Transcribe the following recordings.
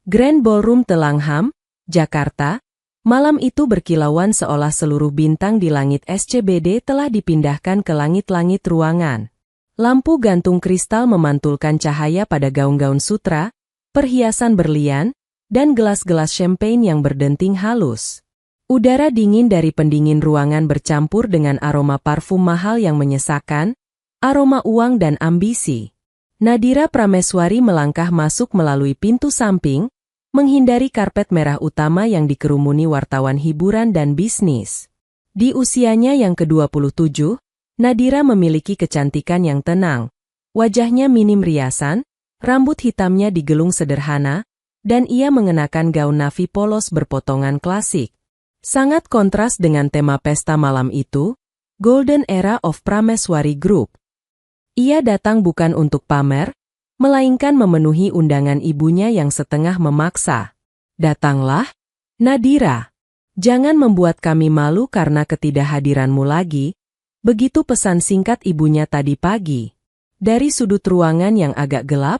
Grand Ballroom Telangham, Jakarta. Malam itu berkilauan seolah seluruh bintang di langit SCBD telah dipindahkan ke langit-langit ruangan. Lampu gantung kristal memantulkan cahaya pada gaun-gaun sutra, perhiasan berlian, dan gelas-gelas champagne yang berdenting halus. Udara dingin dari pendingin ruangan bercampur dengan aroma parfum mahal yang menyesakan, aroma uang dan ambisi. Nadira Prameswari melangkah masuk melalui pintu samping, menghindari karpet merah utama yang dikerumuni wartawan hiburan dan bisnis. Di usianya yang ke-27, Nadira memiliki kecantikan yang tenang. Wajahnya minim riasan, rambut hitamnya digelung sederhana, dan ia mengenakan gaun navy polos berpotongan klasik. Sangat kontras dengan tema pesta malam itu, Golden Era of Prameswari Group. Ia datang bukan untuk pamer, melainkan memenuhi undangan ibunya yang setengah memaksa. Datanglah, Nadira. Jangan membuat kami malu karena ketidakhadiranmu lagi, begitu pesan singkat ibunya tadi pagi. Dari sudut ruangan yang agak gelap,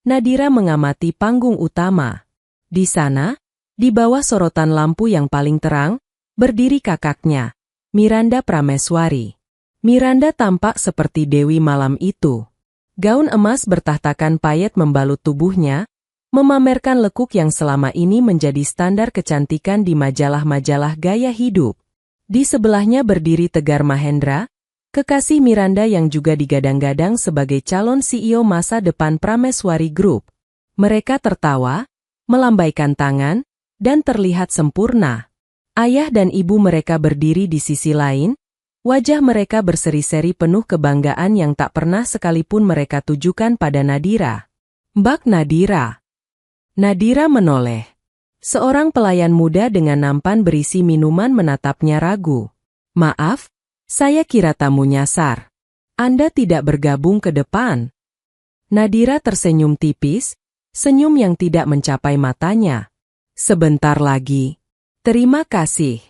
Nadira mengamati panggung utama. Di sana, di bawah sorotan lampu yang paling terang, berdiri kakaknya, Miranda Prameswari. Miranda tampak seperti dewi malam itu. Gaun emas bertahtakan payet membalut tubuhnya, memamerkan lekuk yang selama ini menjadi standar kecantikan di majalah-majalah gaya hidup. Di sebelahnya berdiri Tegar Mahendra, kekasih Miranda yang juga digadang-gadang sebagai calon CEO masa depan Prameswari Group. Mereka tertawa, melambaikan tangan, dan terlihat sempurna. Ayah dan ibu mereka berdiri di sisi lain, wajah mereka berseri-seri penuh kebanggaan yang tak pernah sekalipun mereka tujukan pada Nadira. Mbak Nadira. Nadira menoleh. Seorang pelayan muda dengan nampan berisi minuman menatapnya ragu. Maaf, saya kira tamu nyasar. Anda tidak bergabung ke depan. Nadira tersenyum tipis, senyum yang tidak mencapai matanya. Sebentar lagi. Terima kasih.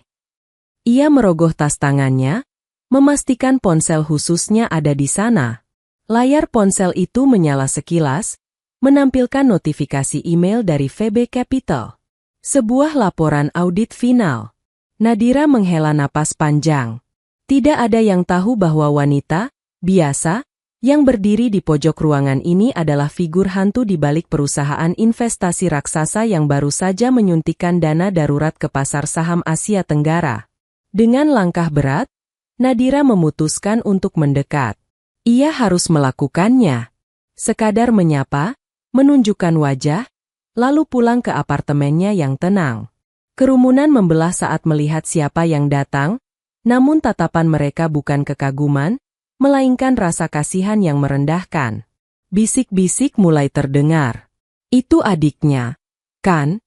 Ia merogoh tas tangannya, memastikan ponsel khususnya ada di sana. Layar ponsel itu menyala sekilas, menampilkan notifikasi email dari VB Capital. Sebuah laporan audit final. Nadira menghela napas panjang. Tidak ada yang tahu bahwa wanita, biasa, yang berdiri di pojok ruangan ini adalah figur hantu di balik perusahaan investasi raksasa yang baru saja menyuntikkan dana darurat ke pasar saham Asia Tenggara. Dengan langkah berat, Nadira memutuskan untuk mendekat. Ia harus melakukannya. Sekadar menyapa, menunjukkan wajah, lalu pulang ke apartemennya yang tenang. Kerumunan membelah saat melihat siapa yang datang, namun tatapan mereka bukan kekaguman, melainkan rasa kasihan yang merendahkan. Bisik-bisik mulai terdengar. Itu adiknya, kan?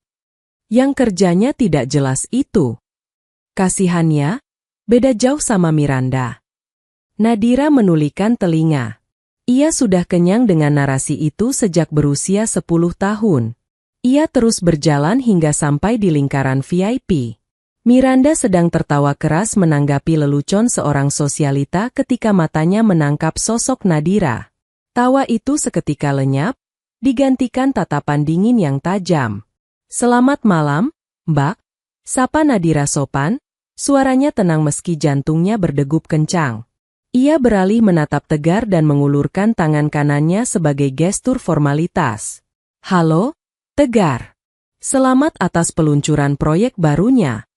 Yang kerjanya tidak jelas itu. Kasihannya, beda jauh sama Miranda. Nadira menulikan telinga. Ia sudah kenyang dengan narasi itu sejak berusia 10 tahun. Ia terus berjalan hingga sampai di lingkaran VIP. Miranda sedang tertawa keras menanggapi lelucon seorang sosialita ketika matanya menangkap sosok Nadira. Tawa itu seketika lenyap, digantikan tatapan dingin yang tajam. Selamat malam, Mbak. Sapa Nadira sopan. Suaranya tenang meski jantungnya berdegup kencang. Ia beralih menatap Tegar dan mengulurkan tangan kanannya sebagai gestur formalitas. Halo, Tegar. Selamat atas peluncuran proyek barunya.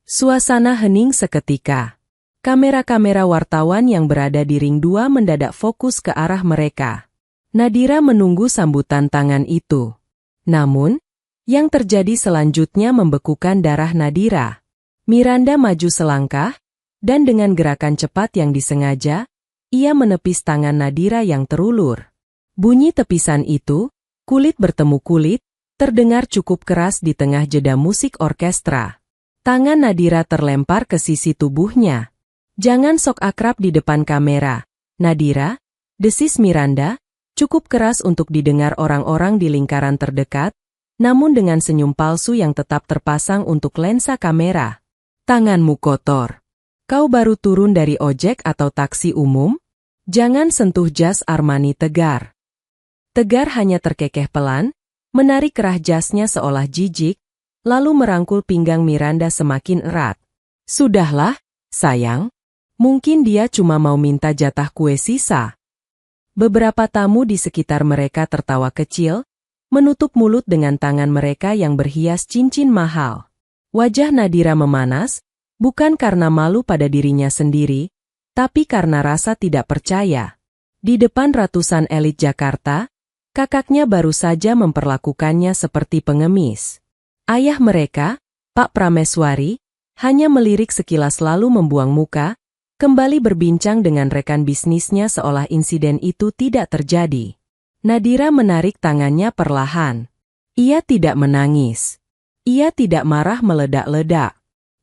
Suasana hening seketika. Kamera-kamera wartawan yang berada di ring 2 mendadak fokus ke arah mereka. Nadira menunggu sambutan tangan itu. Namun, yang terjadi selanjutnya membekukan darah Nadira. Miranda maju selangkah, dan dengan gerakan cepat yang disengaja, ia menepis tangan Nadira yang terulur. Bunyi tepisan itu, kulit bertemu kulit, terdengar cukup keras di tengah jeda musik orkestra. Tangan Nadira terlempar ke sisi tubuhnya. Jangan sok akrab di depan kamera, Nadira, desis Miranda, cukup keras untuk didengar orang-orang di lingkaran terdekat, namun dengan senyum palsu yang tetap terpasang untuk lensa kamera. Tanganmu kotor. Kau baru turun dari ojek atau taksi umum? Jangan sentuh jas Armani Tegar. Tegar hanya terkekeh pelan, menarik kerah jasnya seolah jijik, lalu merangkul pinggang Miranda semakin erat. Sudahlah, sayang. Mungkin dia cuma mau minta jatah kue sisa. Beberapa tamu di sekitar mereka tertawa kecil, menutup mulut dengan tangan mereka yang berhias cincin mahal. Wajah Nadira memanas, bukan karena malu pada dirinya sendiri, tapi karena rasa tidak percaya. Di depan ratusan elit Jakarta, kakaknya baru saja memperlakukannya seperti pengemis. Ayah mereka, Pak Prameswari, hanya melirik sekilas lalu membuang muka, kembali berbincang dengan rekan bisnisnya seolah insiden itu tidak terjadi. Nadira menarik tangannya perlahan. Ia tidak menangis. Ia tidak marah meledak-ledak.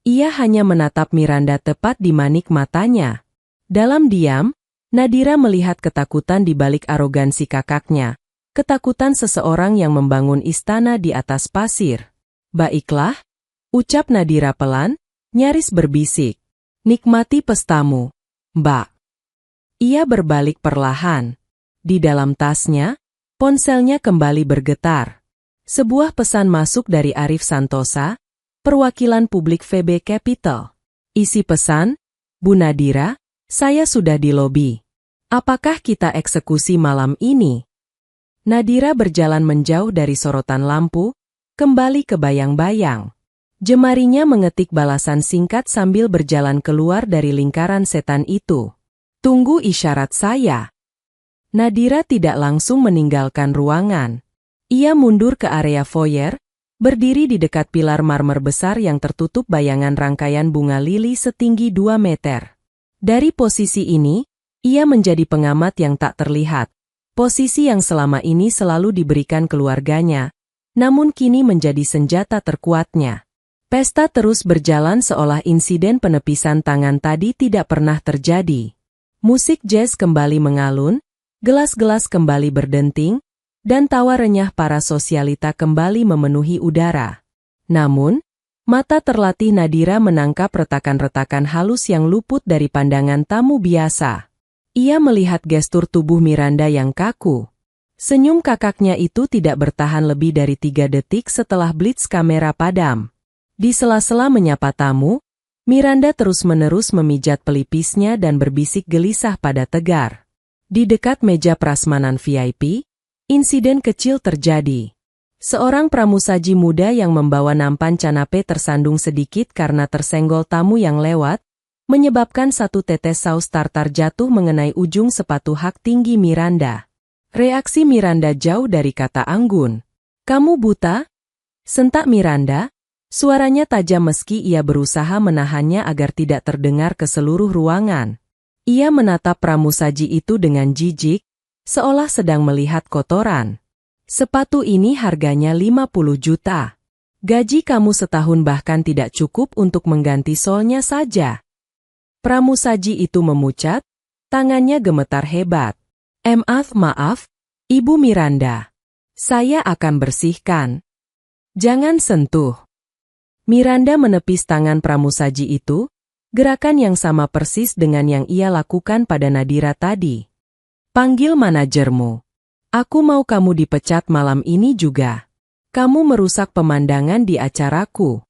Ia hanya menatap Miranda tepat di manik matanya. Dalam diam, Nadira melihat ketakutan di balik arogansi kakaknya, ketakutan seseorang yang membangun istana di atas pasir. Baiklah, ucap Nadira pelan, nyaris berbisik. Nikmati pestamu, Mbak. Ia berbalik perlahan. Di dalam tasnya, ponselnya kembali bergetar. Sebuah pesan masuk dari Arif Santosa, perwakilan publik VB Capital. Isi pesan, Bu Nadira, saya sudah di lobi. Apakah kita eksekusi malam ini? Nadira berjalan menjauh dari sorotan lampu, kembali ke bayang-bayang. Jemarinya mengetik balasan singkat sambil berjalan keluar dari lingkaran setan itu. Tunggu isyarat saya. Nadira tidak langsung meninggalkan ruangan. Ia mundur ke area foyer, berdiri di dekat pilar marmer besar yang tertutup bayangan rangkaian bunga lili setinggi 2 meter. Dari posisi ini, ia menjadi pengamat yang tak terlihat. Posisi yang selama ini selalu diberikan keluarganya, namun kini menjadi senjata terkuatnya. Pesta terus berjalan seolah insiden penepisan tangan tadi tidak pernah terjadi. Musik jazz kembali mengalun, gelas-gelas kembali berdenting, dan tawa renyah para sosialita kembali memenuhi udara. Namun, mata terlatih Nadira menangkap retakan-retakan halus yang luput dari pandangan tamu biasa. Ia melihat gestur tubuh Miranda yang kaku. Senyum kakaknya itu tidak bertahan lebih dari 3 detik setelah blitz kamera padam. Di sela-sela menyapa tamu, Miranda terus-menerus memijat pelipisnya dan berbisik gelisah pada Tegar. Di dekat meja prasmanan VIP, insiden kecil terjadi. Seorang pramusaji muda yang membawa nampan canape tersandung sedikit karena tersenggol tamu yang lewat, menyebabkan satu tetes saus tartar jatuh mengenai ujung sepatu hak tinggi Miranda. Reaksi Miranda jauh dari kata anggun. "Kamu buta?" sentak Miranda. Suaranya tajam meski ia berusaha menahannya agar tidak terdengar ke seluruh ruangan. Ia menatap pramusaji itu dengan jijik, seolah sedang melihat kotoran. "Sepatu ini harganya 50 juta. Gaji kamu setahun bahkan tidak cukup untuk mengganti solnya saja." Pramusaji itu memucat, tangannya gemetar hebat. Maaf, Ibu Miranda. Saya akan bersihkan." "Jangan sentuh." Miranda menepis tangan pramusaji itu, gerakan yang sama persis dengan yang ia lakukan pada Nadira tadi. "Panggil manajermu. Aku mau kamu dipecat malam ini juga. Kamu merusak pemandangan di acaraku."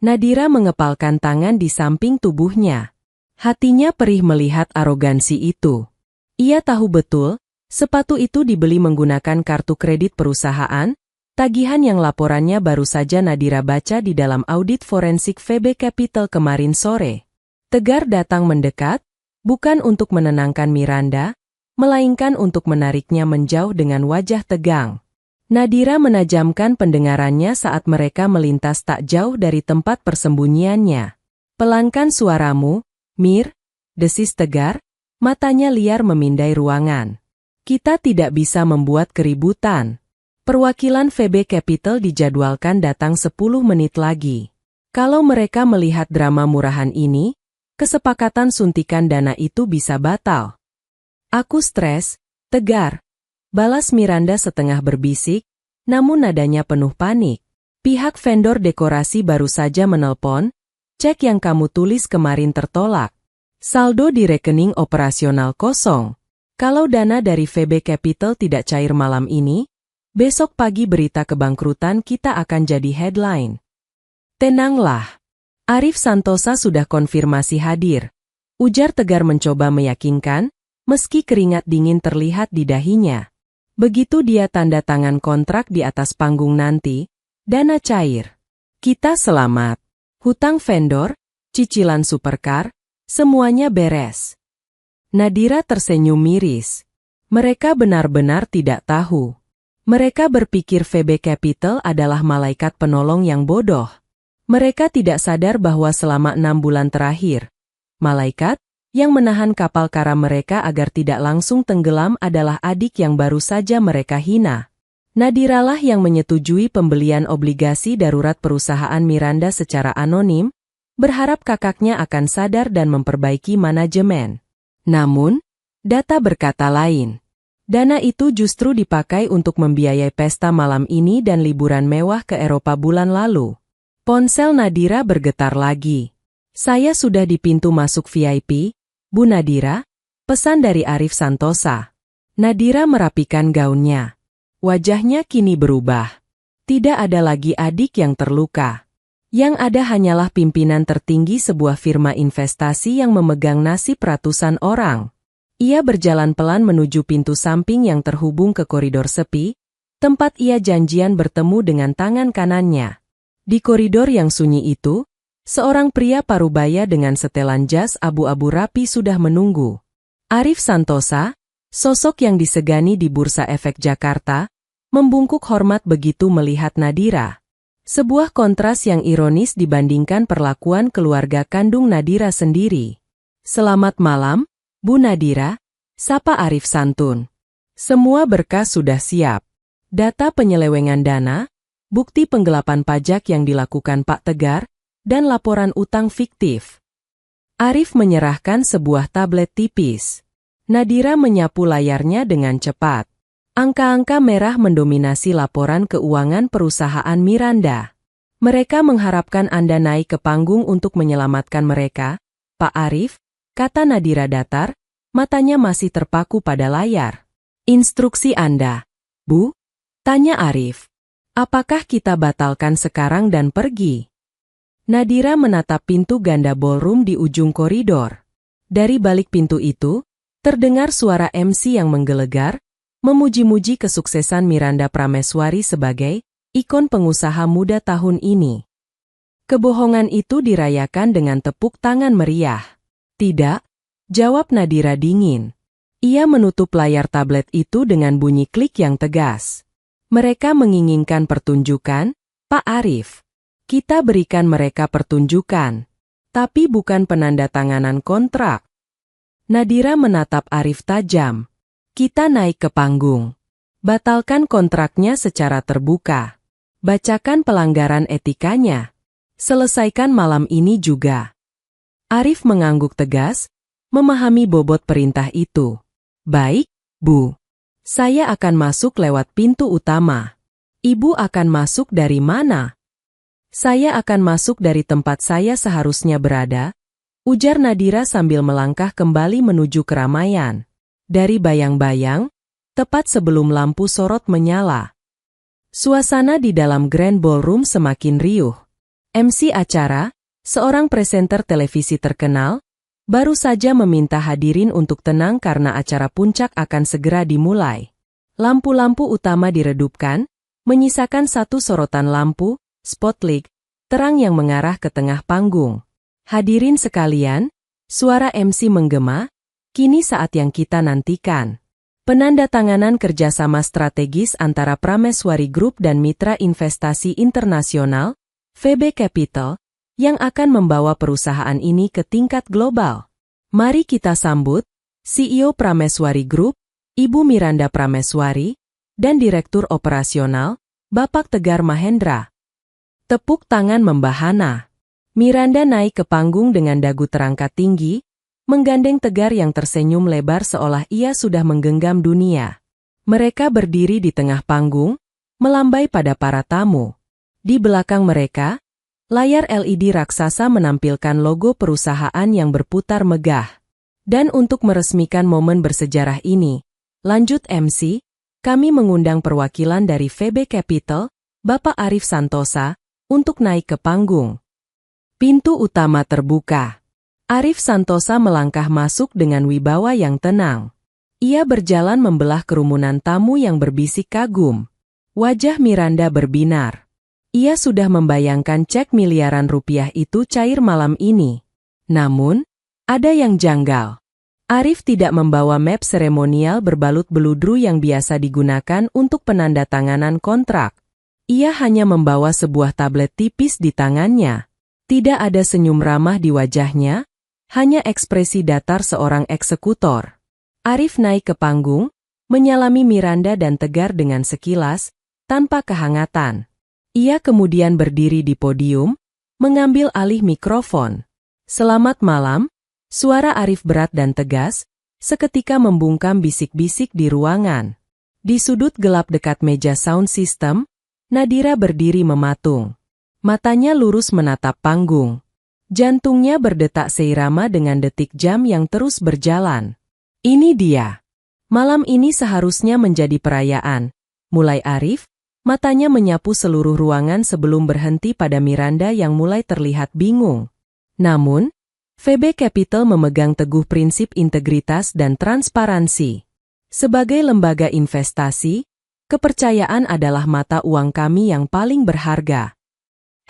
Nadira mengepalkan tangan di samping tubuhnya. Hatinya perih melihat arogansi itu. Ia tahu betul, sepatu itu dibeli menggunakan kartu kredit perusahaan, tagihan yang laporannya baru saja Nadira baca di dalam audit forensik VB Capital kemarin sore. Tegar datang mendekat, bukan untuk menenangkan Miranda, melainkan untuk menariknya menjauh dengan wajah tegang. Nadira menajamkan pendengarannya saat mereka melintas tak jauh dari tempat persembunyiannya. "Pelankan suaramu, Mir," desis Tegar, matanya liar memindai ruangan. "Kita tidak bisa membuat keributan. Perwakilan VB Capital dijadwalkan datang 10 menit lagi. Kalau mereka melihat drama murahan ini, kesepakatan suntikan dana itu bisa batal." "Aku stres, Tegar," balas Miranda setengah berbisik, namun nadanya penuh panik. "Pihak vendor dekorasi baru saja menelpon, cek yang kamu tulis kemarin tertolak. Saldo di rekening operasional kosong. Kalau dana dari VB Capital tidak cair malam ini, Besok pagi berita kebangkrutan kita akan jadi headline. Tenanglah. Arif Santosa sudah konfirmasi hadir. Ujar Tegar mencoba meyakinkan, meski keringat dingin terlihat di dahinya. Begitu dia tanda tangan kontrak di atas panggung nanti, dana cair. Kita selamat. Hutang vendor, cicilan supercar, semuanya beres. Nadira tersenyum miris. Mereka benar-benar tidak tahu. Mereka berpikir VB Capital adalah malaikat penolong yang bodoh. Mereka tidak sadar bahwa selama 6 bulan terakhir, malaikat yang menahan kapal karam mereka agar tidak langsung tenggelam adalah adik yang baru saja mereka hina. Nadiralah yang menyetujui pembelian obligasi darurat perusahaan Miranda secara anonim, berharap kakaknya akan sadar dan memperbaiki manajemen. Namun, data berkata lain. Dana itu justru dipakai untuk membiayai pesta malam ini dan liburan mewah ke Eropa bulan lalu. Ponsel Nadira bergetar lagi. Saya sudah di pintu masuk VIP, Bu Nadira, pesan dari Arif Santosa. Nadira merapikan gaunnya. Wajahnya kini berubah. Tidak ada lagi adik yang terluka. Yang ada hanyalah pimpinan tertinggi sebuah firma investasi yang memegang nasib ratusan orang. Ia berjalan pelan menuju pintu samping yang terhubung ke koridor sepi, tempat ia janjian bertemu dengan tangan kanannya. Di koridor yang sunyi itu, seorang pria parubaya dengan setelan jas abu-abu rapi sudah menunggu. Arif Santosa, sosok yang disegani di Bursa Efek Jakarta, membungkuk hormat begitu melihat Nadira. Sebuah kontras yang ironis dibandingkan perlakuan keluarga kandung Nadira sendiri. Selamat malam, Bu Nadira, sapa Arif santun. Semua berkas sudah siap. Data penyelewengan dana, bukti penggelapan pajak yang dilakukan Pak Tegar, dan laporan utang fiktif. Arif menyerahkan sebuah tablet tipis. Nadira menyapu layarnya dengan cepat. Angka-angka merah mendominasi laporan keuangan perusahaan Miranda. Mereka mengharapkan Anda naik ke panggung untuk menyelamatkan mereka, Pak Arif, kata Nadira datar, matanya masih terpaku pada layar. Instruksi Anda, Bu? Tanya Arif. Apakah kita batalkan sekarang dan pergi? Nadira menatap pintu ganda ballroom di ujung koridor. Dari balik pintu itu, terdengar suara MC yang menggelegar, memuji-muji kesuksesan Miranda Prameswari sebagai ikon pengusaha muda tahun ini. Kebohongan itu dirayakan dengan tepuk tangan meriah. Tidak, jawab Nadira dingin. Ia menutup layar tablet itu dengan bunyi klik yang tegas. Mereka menginginkan pertunjukan, Pak Arif. Kita berikan mereka pertunjukan, tapi bukan penandatanganan kontrak. Nadira menatap Arif tajam. Kita naik ke panggung. Batalkan kontraknya secara terbuka. Bacakan pelanggaran etikanya. Selesaikan malam ini juga. Arif mengangguk tegas, memahami bobot perintah itu. Baik, Bu. Saya akan masuk lewat pintu utama. Ibu akan masuk dari mana? Saya akan masuk dari tempat saya seharusnya berada, ujar Nadira sambil melangkah kembali menuju keramaian. Dari bayang-bayang, tepat sebelum lampu sorot menyala. Suasana di dalam Grand Ballroom semakin riuh. MC acara, seorang presenter televisi terkenal, baru saja meminta hadirin untuk tenang karena acara puncak akan segera dimulai. Lampu-lampu utama diredupkan, menyisakan satu sorotan lampu, spotlight, terang yang mengarah ke tengah panggung. Hadirin sekalian, suara MC menggema, kini saat yang kita nantikan. Penandatanganan kerjasama strategis antara Prameswari Group dan Mitra Investasi Internasional, VB Capital, yang akan membawa perusahaan ini ke tingkat global. Mari kita sambut CEO Prameswari Group, Ibu Miranda Prameswari, dan Direktur Operasional, Bapak Tegar Mahendra. Tepuk tangan membahana. Miranda naik ke panggung dengan dagu terangkat tinggi, menggandeng Tegar yang tersenyum lebar seolah ia sudah menggenggam dunia. Mereka berdiri di tengah panggung, melambai pada para tamu. Di belakang mereka, layar LED raksasa menampilkan logo perusahaan yang berputar megah. Dan untuk meresmikan momen bersejarah ini, lanjut MC, kami mengundang perwakilan dari VB Capital, Bapak Arif Santosa, untuk naik ke panggung. Pintu utama terbuka. Arif Santosa melangkah masuk dengan wibawa yang tenang. Ia berjalan membelah kerumunan tamu yang berbisik kagum. Wajah Miranda berbinar. Ia sudah membayangkan cek miliaran rupiah itu cair malam ini. Namun, ada yang janggal. Arif tidak membawa map seremonial berbalut beludru yang biasa digunakan untuk penandatanganan kontrak. Ia hanya membawa sebuah tablet tipis di tangannya. Tidak ada senyum ramah di wajahnya, hanya ekspresi datar seorang eksekutor. Arif naik ke panggung, menyalami Miranda dan Tegar dengan sekilas, tanpa kehangatan. Ia kemudian berdiri di podium, mengambil alih mikrofon. Selamat malam. Suara Arif berat dan tegas, seketika membungkam bisik-bisik di ruangan. Di sudut gelap dekat meja sound system, Nadira berdiri mematung. Matanya lurus menatap panggung. Jantungnya berdetak seirama dengan detik jam yang terus berjalan. Ini dia. Malam ini seharusnya menjadi perayaan. Mulai Arif, matanya menyapu seluruh ruangan sebelum berhenti pada Miranda yang mulai terlihat bingung. Namun, VB Capital memegang teguh prinsip integritas dan transparansi. Sebagai lembaga investasi, kepercayaan adalah mata uang kami yang paling berharga.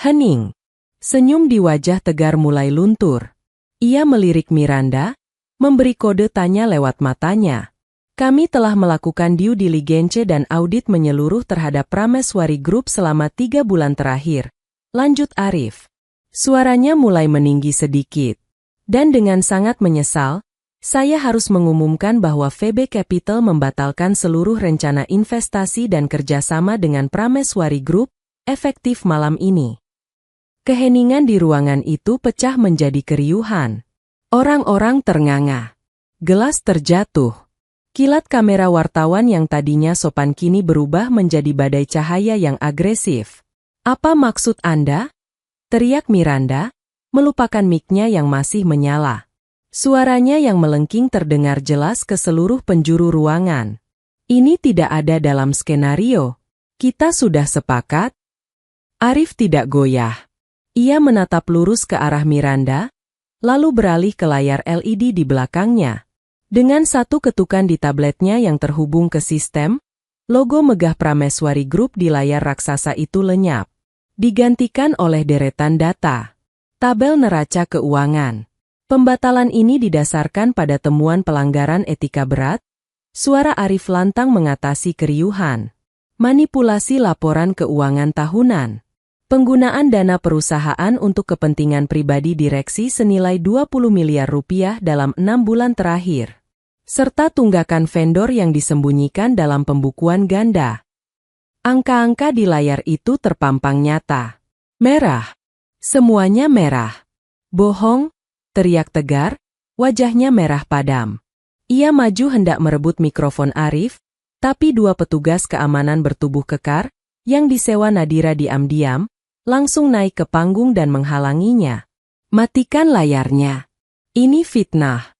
Hening. Senyum di wajah Tegar mulai luntur. Ia melirik Miranda, memberi kode tanya lewat matanya. Kami telah melakukan due diligence dan audit menyeluruh terhadap Prameswari Group selama 3 bulan terakhir. Lanjut Arif. Suaranya mulai meninggi sedikit. Dan dengan sangat menyesal, saya harus mengumumkan bahwa VB Capital membatalkan seluruh rencana investasi dan kerjasama dengan Prameswari Group, efektif malam ini. Keheningan di ruangan itu pecah menjadi keriuhan. Orang-orang ternganga. Gelas terjatuh. Kilat kamera wartawan yang tadinya sopan kini berubah menjadi badai cahaya yang agresif. Apa maksud Anda? Teriak Miranda, melupakan mic-nya yang masih menyala. Suaranya yang melengking terdengar jelas ke seluruh penjuru ruangan. Ini tidak ada dalam skenario. Kita sudah sepakat? Arif tidak goyah. Ia menatap lurus ke arah Miranda, lalu beralih ke layar LED di belakangnya. Dengan satu ketukan di tabletnya yang terhubung ke sistem, logo megah Prameswari Group di layar raksasa itu lenyap. Digantikan oleh deretan data. Tabel neraca keuangan. Pembatalan ini didasarkan pada temuan pelanggaran etika berat. Suara Arif lantang mengatasi keriuhan. Manipulasi laporan keuangan tahunan. Penggunaan dana perusahaan untuk kepentingan pribadi direksi senilai 20 miliar rupiah dalam 6 bulan terakhir. Serta tunggakan vendor yang disembunyikan dalam pembukuan ganda. Angka-angka di layar itu terpampang nyata. Merah. Semuanya merah. Bohong, teriak Tegar, wajahnya merah padam. Ia maju hendak merebut mikrofon Arif, tapi 2 petugas keamanan bertubuh kekar, yang disewa Nadira diam-diam, langsung naik ke panggung dan menghalanginya. Matikan layarnya. Ini fitnah.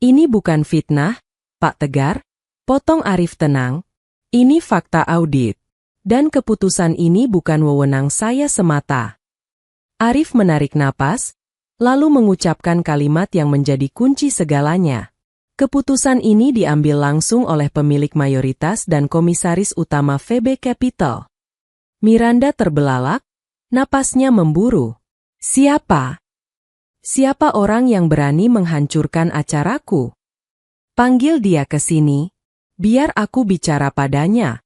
Ini bukan fitnah, Pak Tegar, potong Arif tenang. Ini fakta audit. Dan keputusan ini bukan wewenang saya semata. Arif menarik napas, lalu mengucapkan kalimat yang menjadi kunci segalanya. Keputusan ini diambil langsung oleh pemilik mayoritas dan komisaris utama VB Capital. Miranda terbelalak, napasnya memburu. Siapa? Siapa orang yang berani menghancurkan acaraku? Panggil dia ke sini, biar aku bicara padanya.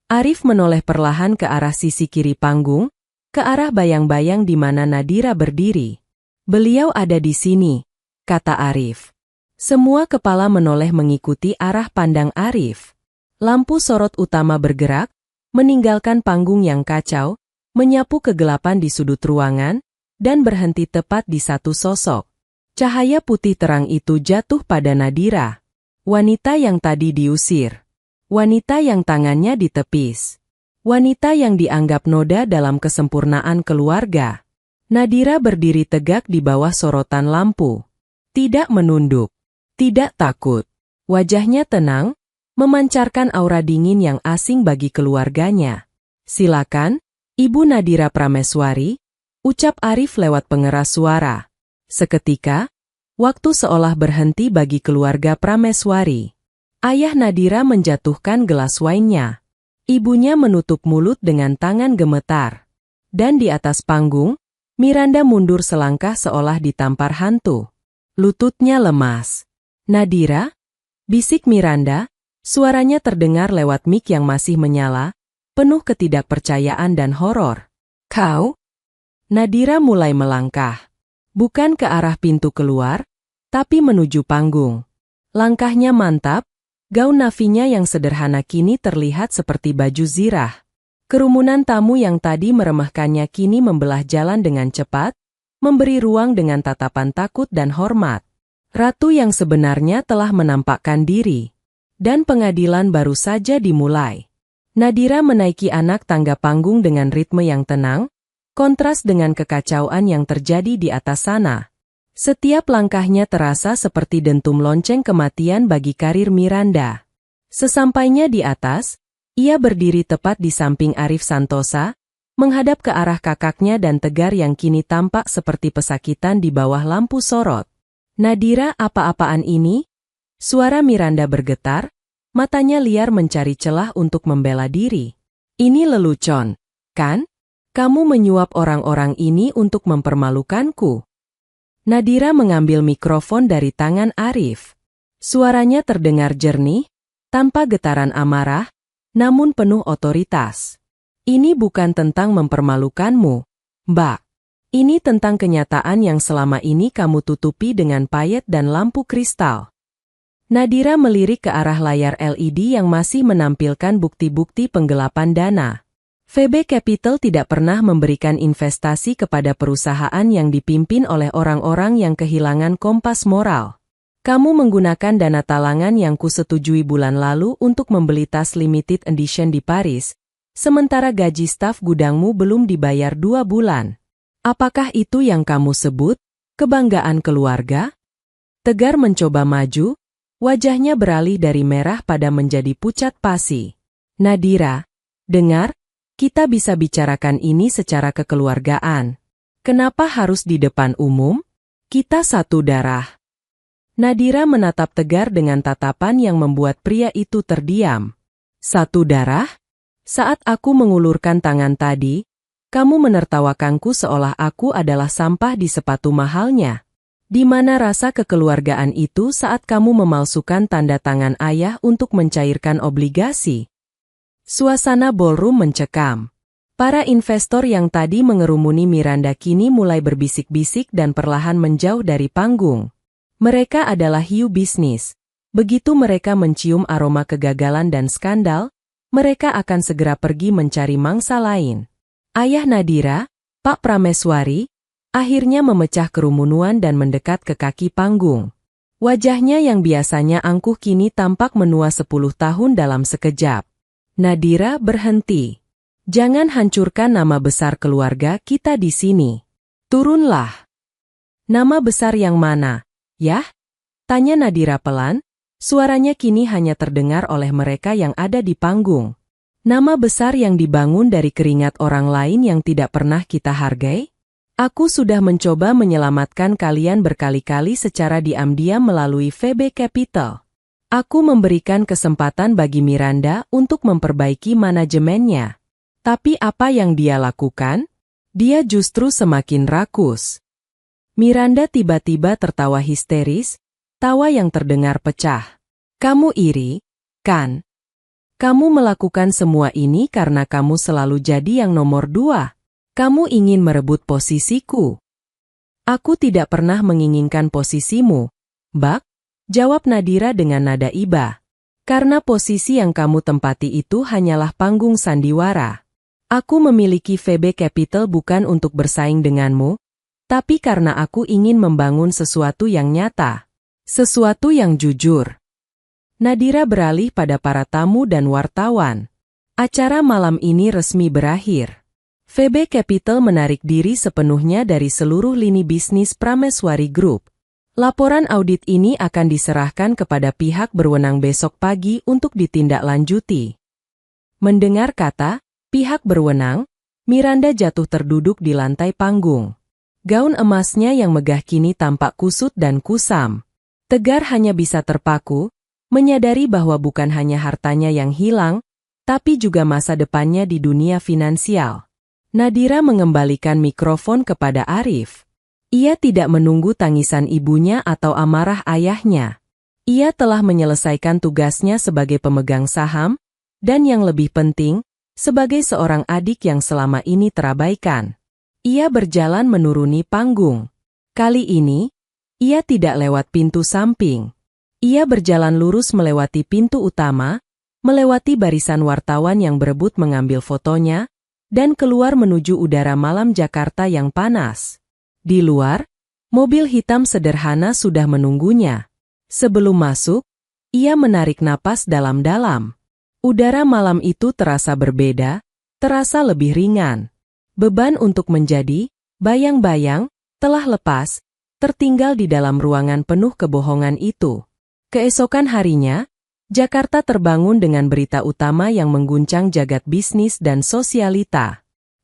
Arif menoleh perlahan ke arah sisi kiri panggung, ke arah bayang-bayang di mana Nadira berdiri. Beliau ada di sini, kata Arif. Semua kepala menoleh mengikuti arah pandang Arif. Lampu sorot utama bergerak, meninggalkan panggung yang kacau, menyapu kegelapan di sudut ruangan, dan berhenti tepat di satu sosok. Cahaya putih terang itu jatuh pada Nadira. Wanita yang tadi diusir. Wanita yang tangannya ditepis. Wanita yang dianggap noda dalam kesempurnaan keluarga. Nadira berdiri tegak di bawah sorotan lampu. Tidak menunduk. Tidak takut. Wajahnya tenang, memancarkan aura dingin yang asing bagi keluarganya. "Silakan, Ibu Nadira Prameswari," ucap Arif lewat pengeras suara. Seketika, waktu seolah berhenti bagi keluarga Prameswari. Ayah Nadira menjatuhkan gelas wine-nya. Ibunya menutup mulut dengan tangan gemetar. Dan di atas panggung, Miranda mundur selangkah seolah ditampar hantu. Lututnya lemas. "Nadira?" bisik Miranda, suaranya terdengar lewat mic yang masih menyala, penuh ketidakpercayaan dan horor. "Kau?" Nadira mulai melangkah. Bukan ke arah pintu keluar, tapi menuju panggung. Langkahnya mantap, gaun navinya yang sederhana kini terlihat seperti baju zirah. Kerumunan tamu yang tadi meremehkannya kini membelah jalan dengan cepat, memberi ruang dengan tatapan takut dan hormat. Ratu yang sebenarnya telah menampakkan diri. Dan pengadilan baru saja dimulai. Nadira menaiki anak tangga panggung dengan ritme yang tenang, kontras dengan kekacauan yang terjadi di atas sana. Setiap langkahnya terasa seperti dentum lonceng kematian bagi karir Miranda. Sesampainya di atas, ia berdiri tepat di samping Arif Santosa, menghadap ke arah kakaknya dan Tegar yang kini tampak seperti pesakitan di bawah lampu sorot. "Nadira, apa-apaan ini?" Suara Miranda bergetar, matanya liar mencari celah untuk membela diri. "Ini lelucon, kan? Kamu menyuap orang-orang ini untuk mempermalukanku." Nadira mengambil mikrofon dari tangan Arif. Suaranya terdengar jernih, tanpa getaran amarah, namun penuh otoritas. "Ini bukan tentang mempermalukanmu, Mbak. Ini tentang kenyataan yang selama ini kamu tutupi dengan payet dan lampu kristal." Nadira melirik ke arah layar LED yang masih menampilkan bukti-bukti penggelapan dana. VB Capital tidak pernah memberikan investasi kepada perusahaan yang dipimpin oleh orang-orang yang kehilangan kompas moral. Kamu menggunakan dana talangan yang kusetujui bulan lalu untuk membeli tas limited edition di Paris, sementara gaji staf gudangmu belum dibayar 2 bulan. Apakah itu yang kamu sebut kebanggaan keluarga? Tegar mencoba maju, wajahnya beralih dari merah pada menjadi pucat pasi. "Nadira, dengar, kita bisa bicarakan ini secara kekeluargaan. Kenapa harus di depan umum? Kita satu darah." Nadira menatap Tegar dengan tatapan yang membuat pria itu terdiam. "Satu darah? Saat aku mengulurkan tangan tadi, kamu menertawakanku seolah aku adalah sampah di sepatu mahalnya. Di mana rasa kekeluargaan itu saat kamu memalsukan tanda tangan ayah untuk mencairkan obligasi?" Suasana ballroom mencekam. Para investor yang tadi mengerumuni Miranda kini mulai berbisik-bisik dan perlahan menjauh dari panggung. Mereka adalah hiu bisnis. Begitu mereka mencium aroma kegagalan dan skandal, mereka akan segera pergi mencari mangsa lain. Ayah Nadira, Pak Prameswari, akhirnya memecah kerumunan dan mendekat ke kaki panggung. Wajahnya yang biasanya angkuh kini tampak menua 10 tahun dalam sekejap. "Nadira, berhenti. Jangan hancurkan nama besar keluarga kita di sini. Turunlah." "Nama besar yang mana, yah?" tanya Nadira pelan, suaranya kini hanya terdengar oleh mereka yang ada di panggung. "Nama besar yang dibangun dari keringat orang lain yang tidak pernah kita hargai? Aku sudah mencoba menyelamatkan kalian berkali-kali secara diam-diam melalui VB Capital. Aku memberikan kesempatan bagi Miranda untuk memperbaiki manajemennya. Tapi apa yang dia lakukan? Dia justru semakin rakus." Miranda tiba-tiba tertawa histeris, tawa yang terdengar pecah. "Kamu iri, kan? Kamu melakukan semua ini karena kamu selalu jadi yang nomor 2. Kamu ingin merebut posisiku." "Aku tidak pernah menginginkan posisimu, Mbak," jawab Nadira dengan nada iba. "Karena posisi yang kamu tempati itu hanyalah panggung sandiwara. Aku memiliki VB Capital bukan untuk bersaing denganmu, tapi karena aku ingin membangun sesuatu yang nyata. Sesuatu yang jujur." Nadira beralih pada para tamu dan wartawan. Acara malam ini resmi berakhir. VB Capital menarik diri sepenuhnya dari seluruh lini bisnis Prameswari Group. Laporan audit ini akan diserahkan kepada pihak berwenang besok pagi untuk ditindaklanjuti. Mendengar kata pihak berwenang, Miranda jatuh terduduk di lantai panggung. Gaun emasnya yang megah kini tampak kusut dan kusam. Tegar hanya bisa terpaku, menyadari bahwa bukan hanya hartanya yang hilang, tapi juga masa depannya di dunia finansial. Nadira mengembalikan mikrofon kepada Arif. Ia tidak menunggu tangisan ibunya atau amarah ayahnya. Ia telah menyelesaikan tugasnya sebagai pemegang saham, dan yang lebih penting, sebagai seorang adik yang selama ini terabaikan. Ia berjalan menuruni panggung. Kali ini, ia tidak lewat pintu samping. Ia berjalan lurus melewati pintu utama, melewati barisan wartawan yang berebut mengambil fotonya, dan keluar menuju udara malam Jakarta yang panas. Di luar, mobil hitam sederhana sudah menunggunya. Sebelum masuk, ia menarik napas dalam-dalam. Udara malam itu terasa berbeda, terasa lebih ringan. Beban untuk menjadi bayang-bayang telah lepas, tertinggal di dalam ruangan penuh kebohongan itu. Keesokan harinya, Jakarta terbangun dengan berita utama yang mengguncang jagat bisnis dan sosialita.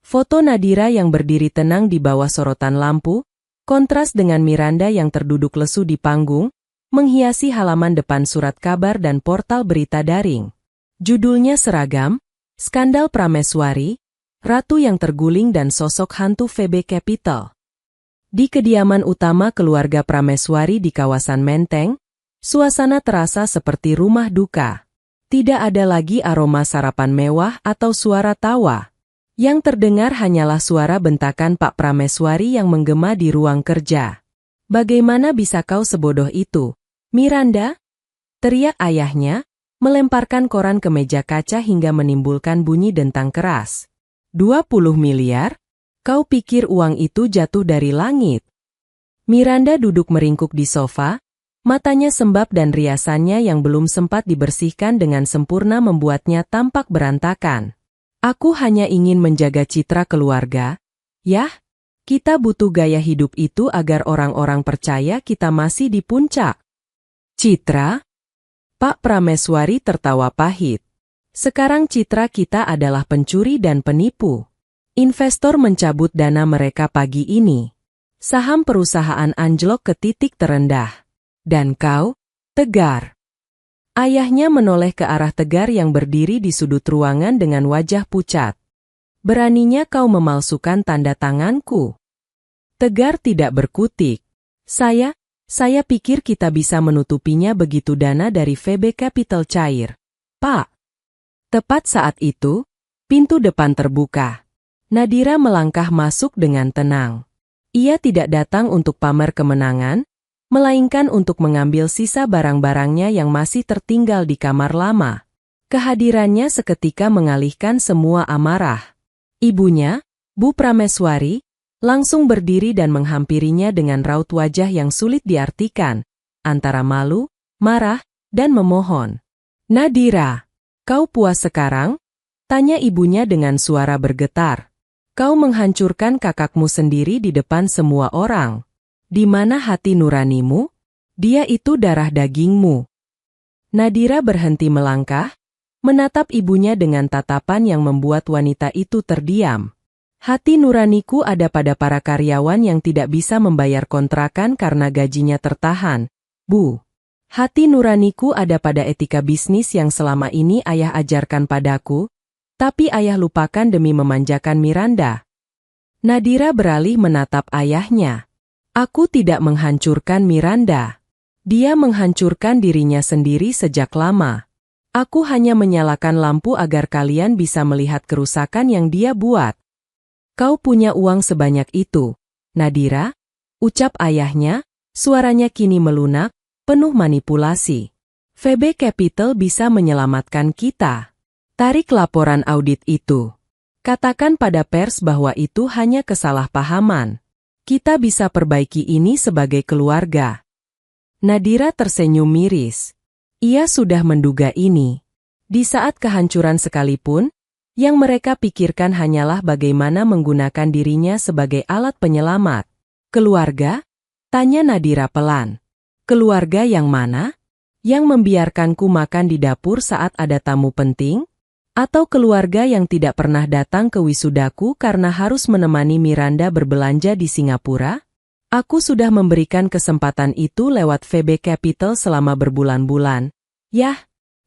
Foto Nadira yang berdiri tenang di bawah sorotan lampu, kontras dengan Miranda yang terduduk lesu di panggung, menghiasi halaman depan surat kabar dan portal berita daring. Judulnya seragam, skandal Prameswari, ratu yang terguling dan sosok hantu VB Capital. Di kediaman utama keluarga Prameswari di kawasan Menteng, suasana terasa seperti rumah duka. Tidak ada lagi aroma sarapan mewah atau suara tawa. Yang terdengar hanyalah suara bentakan Pak Prameswari yang menggema di ruang kerja. "Bagaimana bisa kau sebodoh itu, Miranda?" teriak ayahnya, melemparkan koran ke meja kaca hingga menimbulkan bunyi dentang keras. 20 miliar? Kau pikir uang itu jatuh dari langit? Miranda duduk meringkuk di sofa, matanya sembab dan riasannya yang belum sempat dibersihkan dengan sempurna membuatnya tampak berantakan. "Aku hanya ingin menjaga citra keluarga. Yah, kita butuh gaya hidup itu agar orang-orang percaya kita masih di puncak." "Citra?" Pak Prameswari tertawa pahit. "Sekarang citra kita adalah pencuri dan penipu. Investor mencabut dana mereka pagi ini. Saham perusahaan anjlok ke titik terendah. Dan kau, Tegar." Ayahnya menoleh ke arah Tegar yang berdiri di sudut ruangan dengan wajah pucat. "Beraninya kau memalsukan tanda tanganku." Tegar tidak berkutik. Saya pikir kita bisa menutupinya begitu dana dari VB Capital cair, Pak." Tepat saat itu, pintu depan terbuka. Nadira melangkah masuk dengan tenang. Ia tidak datang untuk pamer kemenangan, melainkan untuk mengambil sisa barang-barangnya yang masih tertinggal di kamar lama. Kehadirannya seketika mengalihkan semua amarah. Ibunya, Bu Prameswari, langsung berdiri dan menghampirinya dengan raut wajah yang sulit diartikan, antara malu, marah, dan memohon. "Nadira, kau puas sekarang?" tanya ibunya dengan suara bergetar. "Kau menghancurkan kakakmu sendiri di depan semua orang. Di mana hati nuranimu? Dia itu darah dagingmu." Nadira berhenti melangkah, menatap ibunya dengan tatapan yang membuat wanita itu terdiam. "Hati nuraniku ada pada para karyawan yang tidak bisa membayar kontrakan karena gajinya tertahan, Bu. Hati nuraniku ada pada etika bisnis yang selama ini ayah ajarkan padaku, tapi ayah lupakan demi memanjakan Miranda." Nadira beralih menatap ayahnya. "Aku tidak menghancurkan Miranda. Dia menghancurkan dirinya sendiri sejak lama. Aku hanya menyalakan lampu agar kalian bisa melihat kerusakan yang dia buat." "Kau punya uang sebanyak itu, Nadira?" ucap ayahnya, suaranya kini melunak, penuh manipulasi. "VB Capital bisa menyelamatkan kita. Tarik laporan audit itu. Katakan pada pers bahwa itu hanya kesalahpahaman. Kita bisa perbaiki ini sebagai keluarga." Nadira tersenyum miris. Ia sudah menduga ini. Di saat kehancuran sekalipun, yang mereka pikirkan hanyalah bagaimana menggunakan dirinya sebagai alat penyelamat. Keluarga? Tanya Nadira pelan. Keluarga yang mana? Yang membiarkanku makan di dapur saat ada tamu penting? Atau keluarga yang tidak pernah datang ke wisudaku karena harus menemani Miranda berbelanja di Singapura? Aku sudah memberikan kesempatan itu lewat VB Capital selama berbulan-bulan. Yah,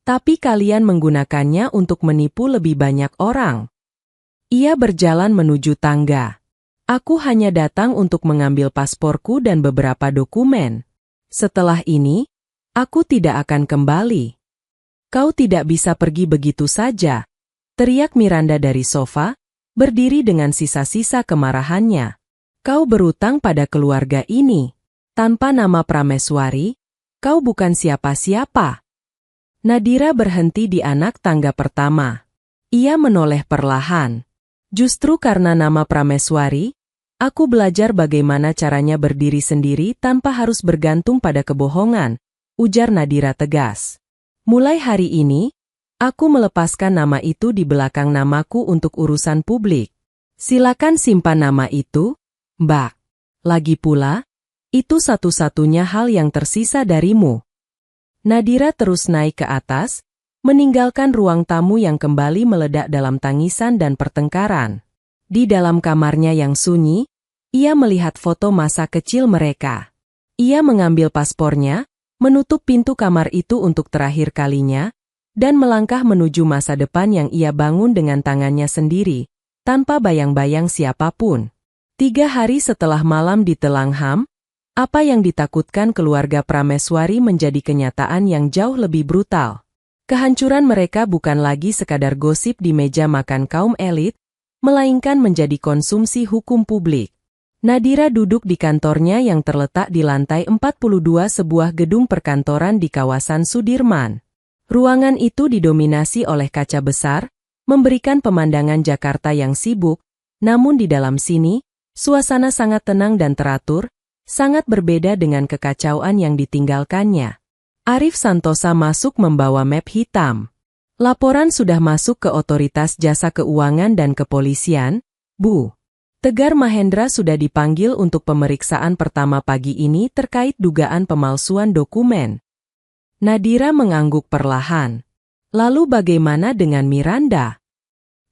tapi kalian menggunakannya untuk menipu lebih banyak orang. Ia berjalan menuju tangga. Aku hanya datang untuk mengambil pasporku dan beberapa dokumen. Setelah ini, aku tidak akan kembali. Kau tidak bisa pergi begitu saja, teriak Miranda dari sofa, berdiri dengan sisa-sisa kemarahannya. Kau berutang pada keluarga ini. Tanpa nama Prameswari, kau bukan siapa-siapa. Nadira berhenti di anak tangga pertama. Ia menoleh perlahan. Justru karena nama Prameswari, aku belajar bagaimana caranya berdiri sendiri tanpa harus bergantung pada kebohongan, ujar Nadira tegas. Mulai hari ini, aku melepaskan nama itu di belakang namaku untuk urusan publik. Silakan simpan nama itu, Mbak. Lagi pula, itu satu-satunya hal yang tersisa darimu. Nadira terus naik ke atas, meninggalkan ruang tamu yang kembali meledak dalam tangisan dan pertengkaran. Di dalam kamarnya yang sunyi, ia melihat foto masa kecil mereka. Ia mengambil paspornya, menutup pintu kamar itu untuk terakhir kalinya, dan melangkah menuju masa depan yang ia bangun dengan tangannya sendiri, tanpa bayang-bayang siapapun. 3 hari setelah malam di Telangham, apa yang ditakutkan keluarga Prameswari menjadi kenyataan yang jauh lebih brutal. Kehancuran mereka bukan lagi sekadar gosip di meja makan kaum elit, melainkan menjadi konsumsi hukum publik. Nadira duduk di kantornya yang terletak di lantai 42 sebuah gedung perkantoran di kawasan Sudirman. Ruangan itu didominasi oleh kaca besar, memberikan pemandangan Jakarta yang sibuk, namun di dalam sini, suasana sangat tenang dan teratur, sangat berbeda dengan kekacauan yang ditinggalkannya. Arif Santosa masuk membawa map hitam. Laporan sudah masuk ke otoritas jasa keuangan dan kepolisian, Bu. Tegar Mahendra sudah dipanggil untuk pemeriksaan pertama pagi ini terkait dugaan pemalsuan dokumen. Nadira mengangguk perlahan. Lalu bagaimana dengan Miranda?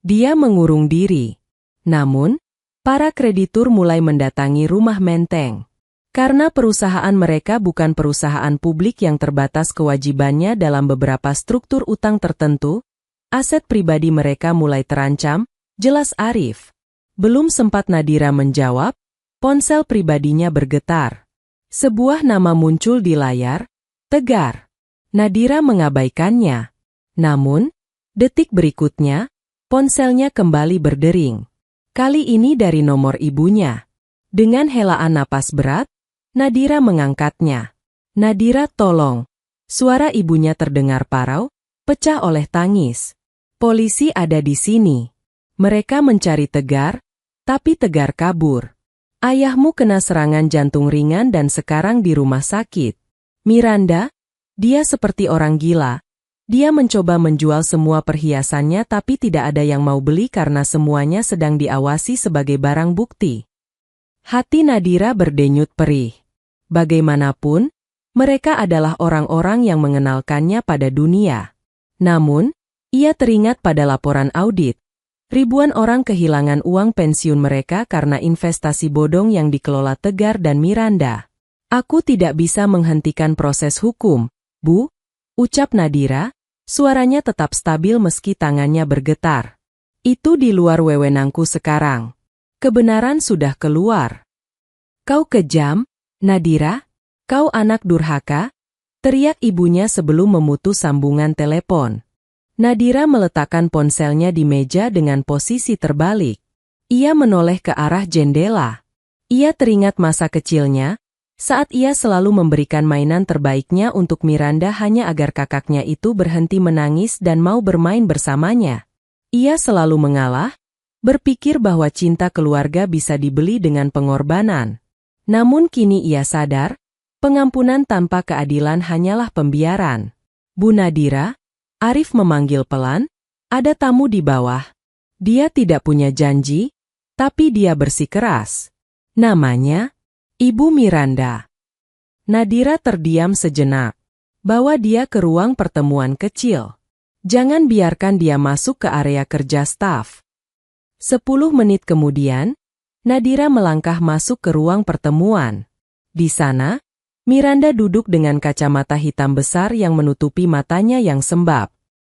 Dia mengurung diri. Namun, para kreditur mulai mendatangi rumah Menteng. Karena perusahaan mereka bukan perusahaan publik yang terbatas kewajibannya dalam beberapa struktur utang tertentu, aset pribadi mereka mulai terancam, jelas Arif. Belum sempat Nadira menjawab, ponsel pribadinya bergetar. Sebuah nama muncul di layar, Tegar. Nadira mengabaikannya. Namun, detik berikutnya, ponselnya kembali berdering. Kali ini dari nomor ibunya. Dengan helaan napas berat, Nadira mengangkatnya. Nadira, tolong. Suara ibunya terdengar parau, pecah oleh tangis. Polisi ada di sini. Mereka mencari Tegar, tapi Tegar kabur. Ayahmu kena serangan jantung ringan dan sekarang di rumah sakit. Miranda, dia seperti orang gila. Dia mencoba menjual semua perhiasannya tapi tidak ada yang mau beli karena semuanya sedang diawasi sebagai barang bukti. Hati Nadira berdenyut perih. Bagaimanapun, mereka adalah orang-orang yang mengenalkannya pada dunia. Namun, ia teringat pada laporan audit. Ribuan orang kehilangan uang pensiun mereka karena investasi bodong yang dikelola Tegar dan Miranda. Aku tidak bisa menghentikan proses hukum, Bu, ucap Nadira, suaranya tetap stabil meski tangannya bergetar. Itu di luar wewenangku sekarang. Kebenaran sudah keluar. Kau kejam, Nadira, kau anak durhaka, teriak ibunya sebelum memutus sambungan telepon. Nadira meletakkan ponselnya di meja dengan posisi terbalik. Ia menoleh ke arah jendela. Ia teringat masa kecilnya, saat ia selalu memberikan mainan terbaiknya untuk Miranda hanya agar kakaknya itu berhenti menangis dan mau bermain bersamanya. Ia selalu mengalah, berpikir bahwa cinta keluarga bisa dibeli dengan pengorbanan. Namun kini ia sadar, pengampunan tanpa keadilan hanyalah pembiaran. Bu Nadira, Arif memanggil pelan, ada tamu di bawah. Dia tidak punya janji, tapi dia bersikeras. Namanya, Ibu Miranda. Nadira terdiam sejenak. Bawa dia ke ruang pertemuan kecil. Jangan biarkan dia masuk ke area kerja staf. 10 menit kemudian, Nadira melangkah masuk ke ruang pertemuan. Di sana, Miranda duduk dengan kacamata hitam besar yang menutupi matanya yang sembab.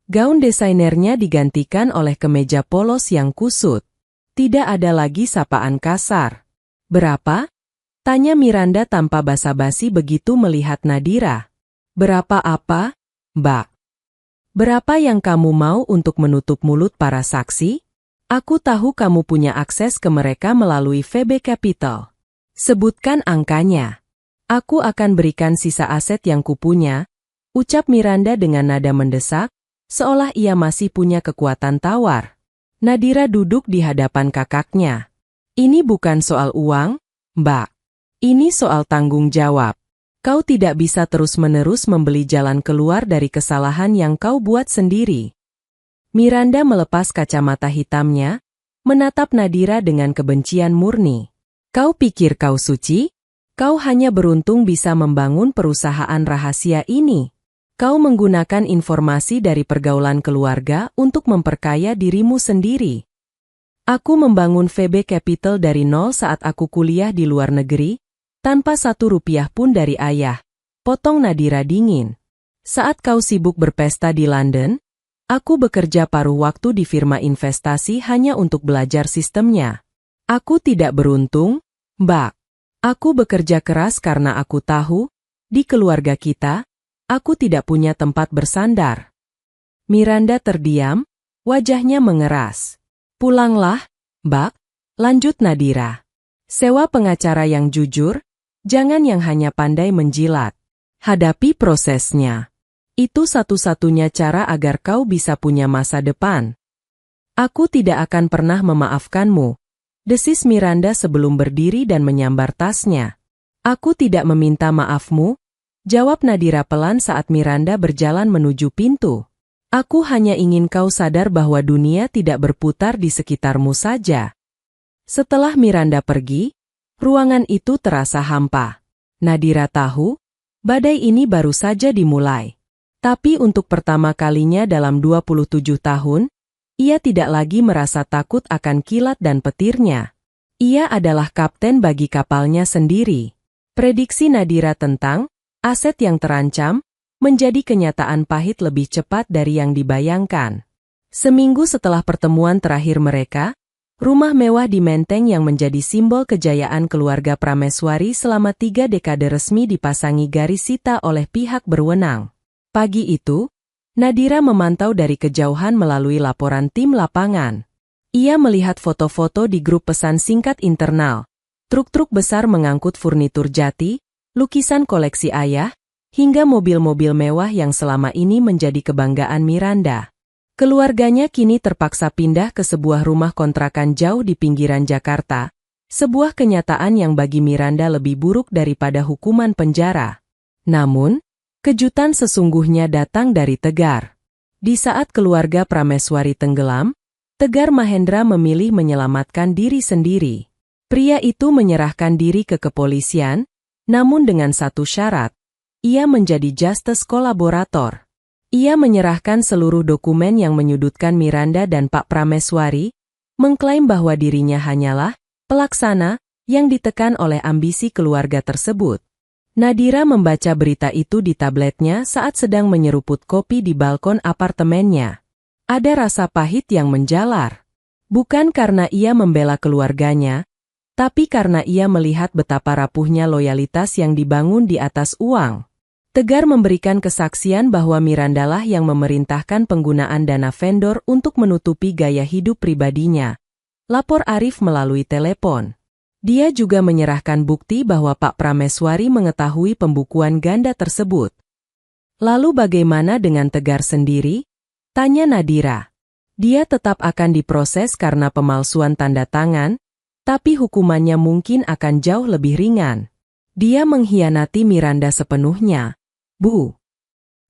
Gaun desainernya digantikan oleh kemeja polos yang kusut. Tidak ada lagi sapaan kasar. "Berapa?" tanya Miranda tanpa basa-basi begitu melihat Nadira. "Berapa apa, Mbak? Berapa yang kamu mau untuk menutup mulut para saksi? Aku tahu kamu punya akses ke mereka melalui VB Capital. Sebutkan angkanya. Aku akan berikan sisa aset yang kupunya," ucap Miranda dengan nada mendesak, seolah ia masih punya kekuatan tawar. Nadira duduk di hadapan kakaknya. "Ini bukan soal uang, Mbak. Ini soal tanggung jawab. Kau tidak bisa terus-menerus membeli jalan keluar dari kesalahan yang kau buat sendiri." Miranda melepas kacamata hitamnya, menatap Nadira dengan kebencian murni. "Kau pikir kau suci? Kau hanya beruntung bisa membangun perusahaan rahasia ini. Kau menggunakan informasi dari pergaulan keluarga untuk memperkaya dirimu sendiri. Aku membangun VB Capital dari nol saat aku kuliah di luar negeri, tanpa 1 rupiah pun dari ayah," potong Nadira dingin. "Saat kau sibuk berpesta di London, aku bekerja paruh waktu di firma investasi hanya untuk belajar sistemnya. Aku tidak beruntung, Mbak. Aku bekerja keras karena aku tahu, di keluarga kita, aku tidak punya tempat bersandar." Miranda terdiam, wajahnya mengeras. "Pulanglah, Mbak," lanjut Nadira. "Sewa pengacara yang jujur, jangan yang hanya pandai menjilat. Hadapi prosesnya. Itu satu-satunya cara agar kau bisa punya masa depan." "Aku tidak akan pernah memaafkanmu," desis Miranda sebelum berdiri dan menyambar tasnya. "Aku tidak meminta maafmu," jawab Nadira pelan saat Miranda berjalan menuju pintu. "Aku hanya ingin kau sadar bahwa dunia tidak berputar di sekitarmu saja." Setelah Miranda pergi, ruangan itu terasa hampa. Nadira tahu, badai ini baru saja dimulai. Tapi untuk pertama kalinya dalam 27 tahun, ia tidak lagi merasa takut akan kilat dan petirnya. Ia adalah kapten bagi kapalnya sendiri. Prediksi Nadira tentang aset yang terancam menjadi kenyataan pahit lebih cepat dari yang dibayangkan. Seminggu setelah pertemuan terakhir mereka, rumah mewah di Menteng yang menjadi simbol kejayaan keluarga Prameswari selama 3 dekade resmi dipasangi garis sita oleh pihak berwenang. Pagi itu, Nadira memantau dari kejauhan melalui laporan tim lapangan. Ia melihat foto-foto di grup pesan singkat internal, truk-truk besar mengangkut furnitur jati, lukisan koleksi ayah, hingga mobil-mobil mewah yang selama ini menjadi kebanggaan Miranda. Keluarganya kini terpaksa pindah ke sebuah rumah kontrakan jauh di pinggiran Jakarta, sebuah kenyataan yang bagi Miranda lebih buruk daripada hukuman penjara. Namun, kejutan sesungguhnya datang dari Tegar. Di saat keluarga Prameswari tenggelam, Tegar Mahendra memilih menyelamatkan diri sendiri. Pria itu menyerahkan diri ke kepolisian, namun dengan satu syarat, ia menjadi justice kolaborator. Ia menyerahkan seluruh dokumen yang menyudutkan Miranda dan Pak Prameswari, mengklaim bahwa dirinya hanyalah pelaksana yang ditekan oleh ambisi keluarga tersebut. Nadira membaca berita itu di tabletnya saat sedang menyeruput kopi di balkon apartemennya. Ada rasa pahit yang menjalar. Bukan karena ia membela keluarganya, tapi karena ia melihat betapa rapuhnya loyalitas yang dibangun di atas uang. Tegar memberikan kesaksian bahwa Mirandalah yang memerintahkan penggunaan dana vendor untuk menutupi gaya hidup pribadinya. Lapor Arif melalui telepon. Dia juga menyerahkan bukti bahwa Pak Prameswari mengetahui pembukuan ganda tersebut. "Lalu bagaimana dengan Tegar sendiri?" tanya Nadira. "Dia tetap akan diproses karena pemalsuan tanda tangan, tapi hukumannya mungkin akan jauh lebih ringan. Dia mengkhianati Miranda sepenuhnya, Bu."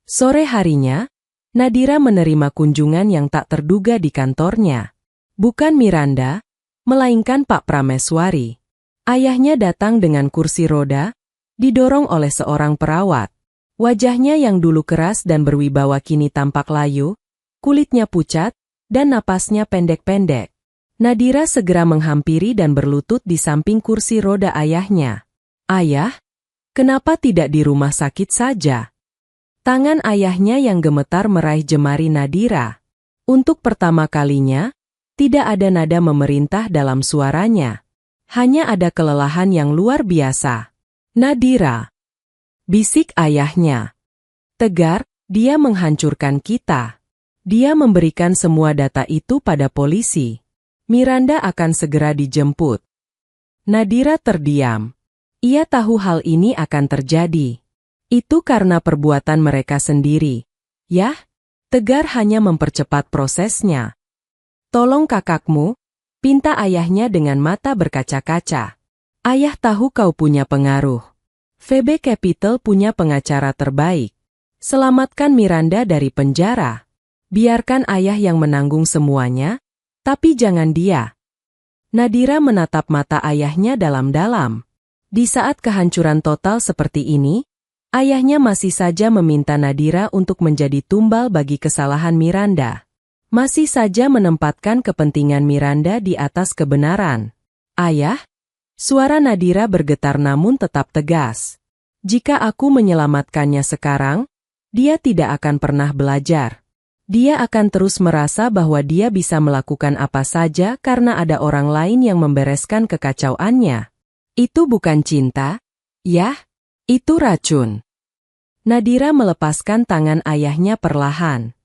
Sore harinya, Nadira menerima kunjungan yang tak terduga di kantornya. Bukan Miranda, melainkan Pak Prameswari. Ayahnya datang dengan kursi roda, didorong oleh seorang perawat. Wajahnya yang dulu keras dan berwibawa kini tampak layu, kulitnya pucat, dan napasnya pendek-pendek. Nadira segera menghampiri dan berlutut di samping kursi roda ayahnya. "Ayah, kenapa tidak di rumah sakit saja?" Tangan ayahnya yang gemetar meraih jemari Nadira. Untuk pertama kalinya, tidak ada nada memerintah dalam suaranya. Hanya ada kelelahan yang luar biasa. "Nadira," bisik ayahnya. "Tegar, dia menghancurkan kita. Dia memberikan semua data itu pada polisi. Miranda akan segera dijemput." Nadira terdiam. Ia tahu hal ini akan terjadi. Itu karena perbuatan mereka sendiri. Yah, Tegar hanya mempercepat prosesnya. "Tolong kakakmu," pinta ayahnya dengan mata berkaca-kaca. "Ayah tahu kau punya pengaruh. VB Capital punya pengacara terbaik. Selamatkan Miranda dari penjara. Biarkan ayah yang menanggung semuanya, tapi jangan dia." Nadira menatap mata ayahnya dalam-dalam. Di saat kehancuran total seperti ini, ayahnya masih saja meminta Nadira untuk menjadi tumbal bagi kesalahan Miranda. Masih saja menempatkan kepentingan Miranda di atas kebenaran. "Ayah?" Suara Nadira bergetar namun tetap tegas. "Jika aku menyelamatkannya sekarang, dia tidak akan pernah belajar. Dia akan terus merasa bahwa dia bisa melakukan apa saja karena ada orang lain yang membereskan kekacauannya. Itu bukan cinta, yah, itu racun." Nadira melepaskan tangan ayahnya perlahan.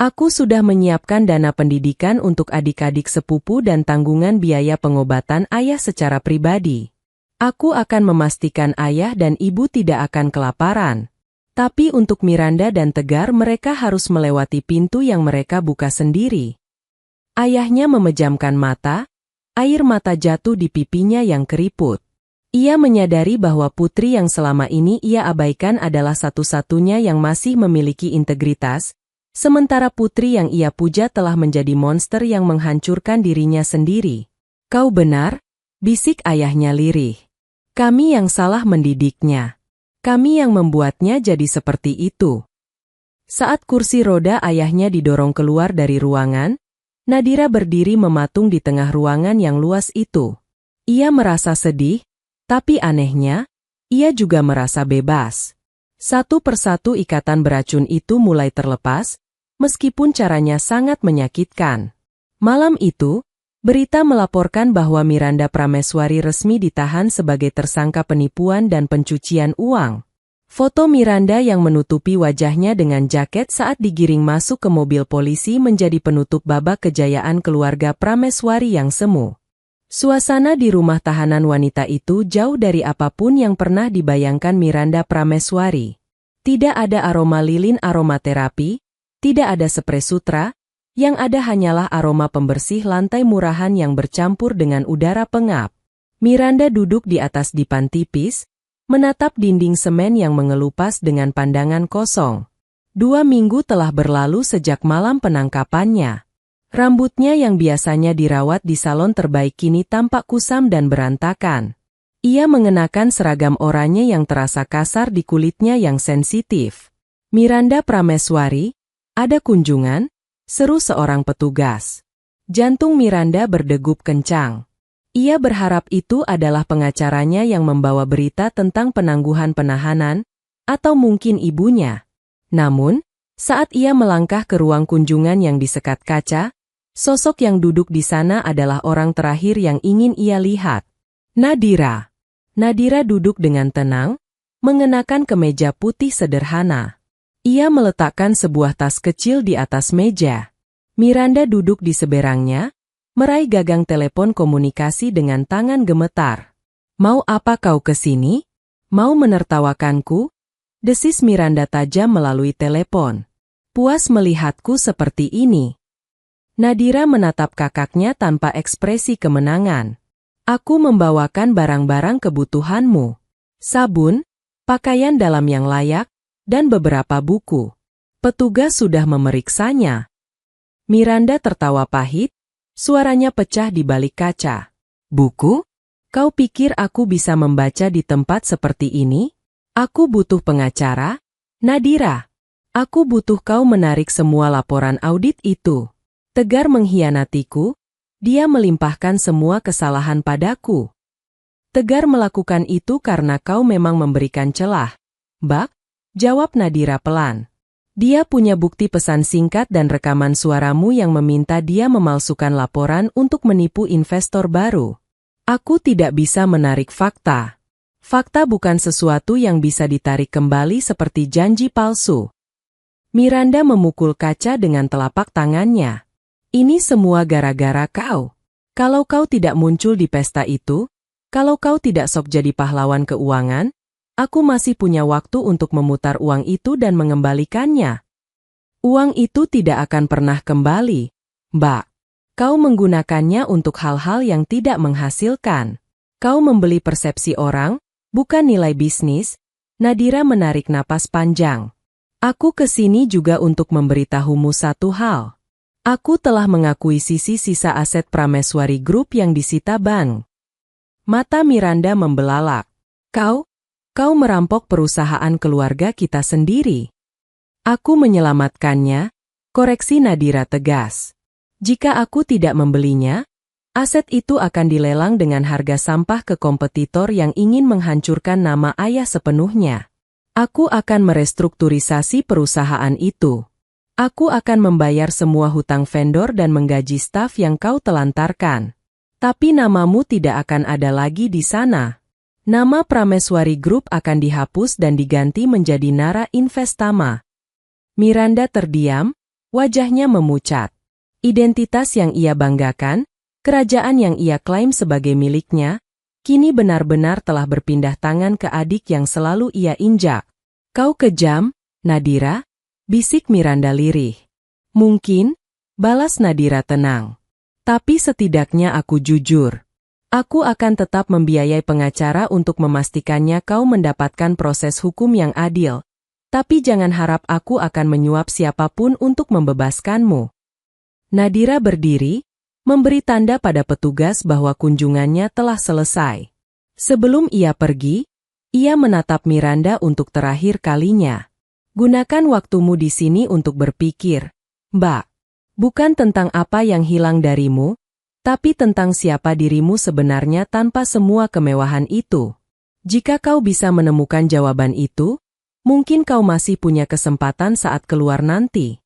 "Aku sudah menyiapkan dana pendidikan untuk adik-adik sepupu dan tanggungan biaya pengobatan ayah secara pribadi. Aku akan memastikan ayah dan ibu tidak akan kelaparan. Tapi untuk Miranda dan Tegar mereka harus melewati pintu yang mereka buka sendiri." Ayahnya memejamkan mata, air mata jatuh di pipinya yang keriput. Ia menyadari bahwa putri yang selama ini ia abaikan adalah satu-satunya yang masih memiliki integritas, sementara putri yang ia puja telah menjadi monster yang menghancurkan dirinya sendiri. "Kau benar," bisik ayahnya lirih. "Kami yang salah mendidiknya. Kami yang membuatnya jadi seperti itu." Saat kursi roda ayahnya didorong keluar dari ruangan, Nadira berdiri mematung di tengah ruangan yang luas itu. Ia merasa sedih, tapi anehnya, ia juga merasa bebas. Satu persatu ikatan beracun itu mulai terlepas, meskipun caranya sangat menyakitkan. Malam itu, berita melaporkan bahwa Miranda Prameswari resmi ditahan sebagai tersangka penipuan dan pencucian uang. Foto Miranda yang menutupi wajahnya dengan jaket saat digiring masuk ke mobil polisi menjadi penutup babak kejayaan keluarga Prameswari yang semu. Suasana di rumah tahanan wanita itu jauh dari apapun yang pernah dibayangkan Miranda Prameswari. Tidak ada aroma lilin aromaterapi, tidak ada spray sutra, yang ada hanyalah aroma pembersih lantai murahan yang bercampur dengan udara pengap. Miranda duduk di atas dipan tipis, menatap dinding semen yang mengelupas dengan pandangan kosong. 2 minggu telah berlalu sejak malam penangkapannya. Rambutnya yang biasanya dirawat di salon terbaik kini tampak kusam dan berantakan. Ia mengenakan seragam oranye yang terasa kasar di kulitnya yang sensitif. "Miranda Prameswari, ada kunjungan?" seru seorang petugas. Jantung Miranda berdegup kencang. Ia berharap itu adalah pengacaranya yang membawa berita tentang penangguhan penahanan, atau mungkin ibunya. Namun, saat ia melangkah ke ruang kunjungan yang disekat kaca, sosok yang duduk di sana adalah orang terakhir yang ingin ia lihat. Nadira. Nadira duduk dengan tenang, mengenakan kemeja putih sederhana. Ia meletakkan sebuah tas kecil di atas meja. Miranda duduk di seberangnya, meraih gagang telepon komunikasi dengan tangan gemetar. "Mau apa kau ke sini? Mau menertawakanku?" desis Miranda tajam melalui telepon. "Puas melihatku seperti ini?" Nadira menatap kakaknya tanpa ekspresi kemenangan. "Aku membawakan barang-barang kebutuhanmu. Sabun, pakaian dalam yang layak, dan beberapa buku. Petugas sudah memeriksanya." Miranda tertawa pahit, suaranya pecah di balik kaca. "Buku? Kau pikir aku bisa membaca di tempat seperti ini? Aku butuh pengacara, Nadira. Aku butuh kau menarik semua laporan audit itu. Tegar mengkhianatiku, dia melimpahkan semua kesalahan padaku. Tegar melakukan itu karena kau memang memberikan celah. Bak, jawab Nadira pelan. Dia punya bukti pesan singkat dan rekaman suaramu yang meminta dia memalsukan laporan untuk menipu investor baru. Aku tidak bisa menarik fakta. Fakta bukan sesuatu yang bisa ditarik kembali seperti janji palsu. Miranda memukul kaca dengan telapak tangannya. Ini semua gara-gara kau. Kalau kau tidak muncul di pesta itu, kalau kau tidak sok jadi pahlawan keuangan, aku masih punya waktu untuk memutar uang itu dan mengembalikannya. Uang itu tidak akan pernah kembali, Mbak. Kau menggunakannya untuk hal-hal yang tidak menghasilkan. Kau membeli persepsi orang, bukan nilai bisnis. Nadira menarik napas panjang. Aku kesini juga untuk memberitahumu satu hal. Aku telah mengakuisisi sisa aset Prameswari Group yang disita bank. Mata Miranda membelalak. Kau merampok perusahaan keluarga kita sendiri. Aku menyelamatkannya, koreksi Nadira tegas. Jika aku tidak membelinya, aset itu akan dilelang dengan harga sampah ke kompetitor yang ingin menghancurkan nama ayah sepenuhnya. Aku akan merestrukturisasi perusahaan itu. Aku akan membayar semua hutang vendor dan menggaji staf yang kau telantarkan. Tapi namamu tidak akan ada lagi di sana. Nama Prameswari Group akan dihapus dan diganti menjadi Nara Investama. Miranda terdiam, wajahnya memucat. Identitas yang ia banggakan, kerajaan yang ia klaim sebagai miliknya, kini benar-benar telah berpindah tangan ke adik yang selalu ia injak. Kau kejam, Nadira, bisik Miranda lirih. Mungkin, balas Nadira tenang. Tapi setidaknya aku jujur. Aku akan tetap membiayai pengacara untuk memastikannya kau mendapatkan proses hukum yang adil. Tapi jangan harap aku akan menyuap siapapun untuk membebaskanmu. Nadira berdiri, memberi tanda pada petugas bahwa kunjungannya telah selesai. Sebelum ia pergi, ia menatap Miranda untuk terakhir kalinya. Gunakan waktumu di sini untuk berpikir, Mbak. Bukan tentang apa yang hilang darimu, tapi tentang siapa dirimu sebenarnya tanpa semua kemewahan itu. Jika kau bisa menemukan jawaban itu, mungkin kau masih punya kesempatan saat keluar nanti.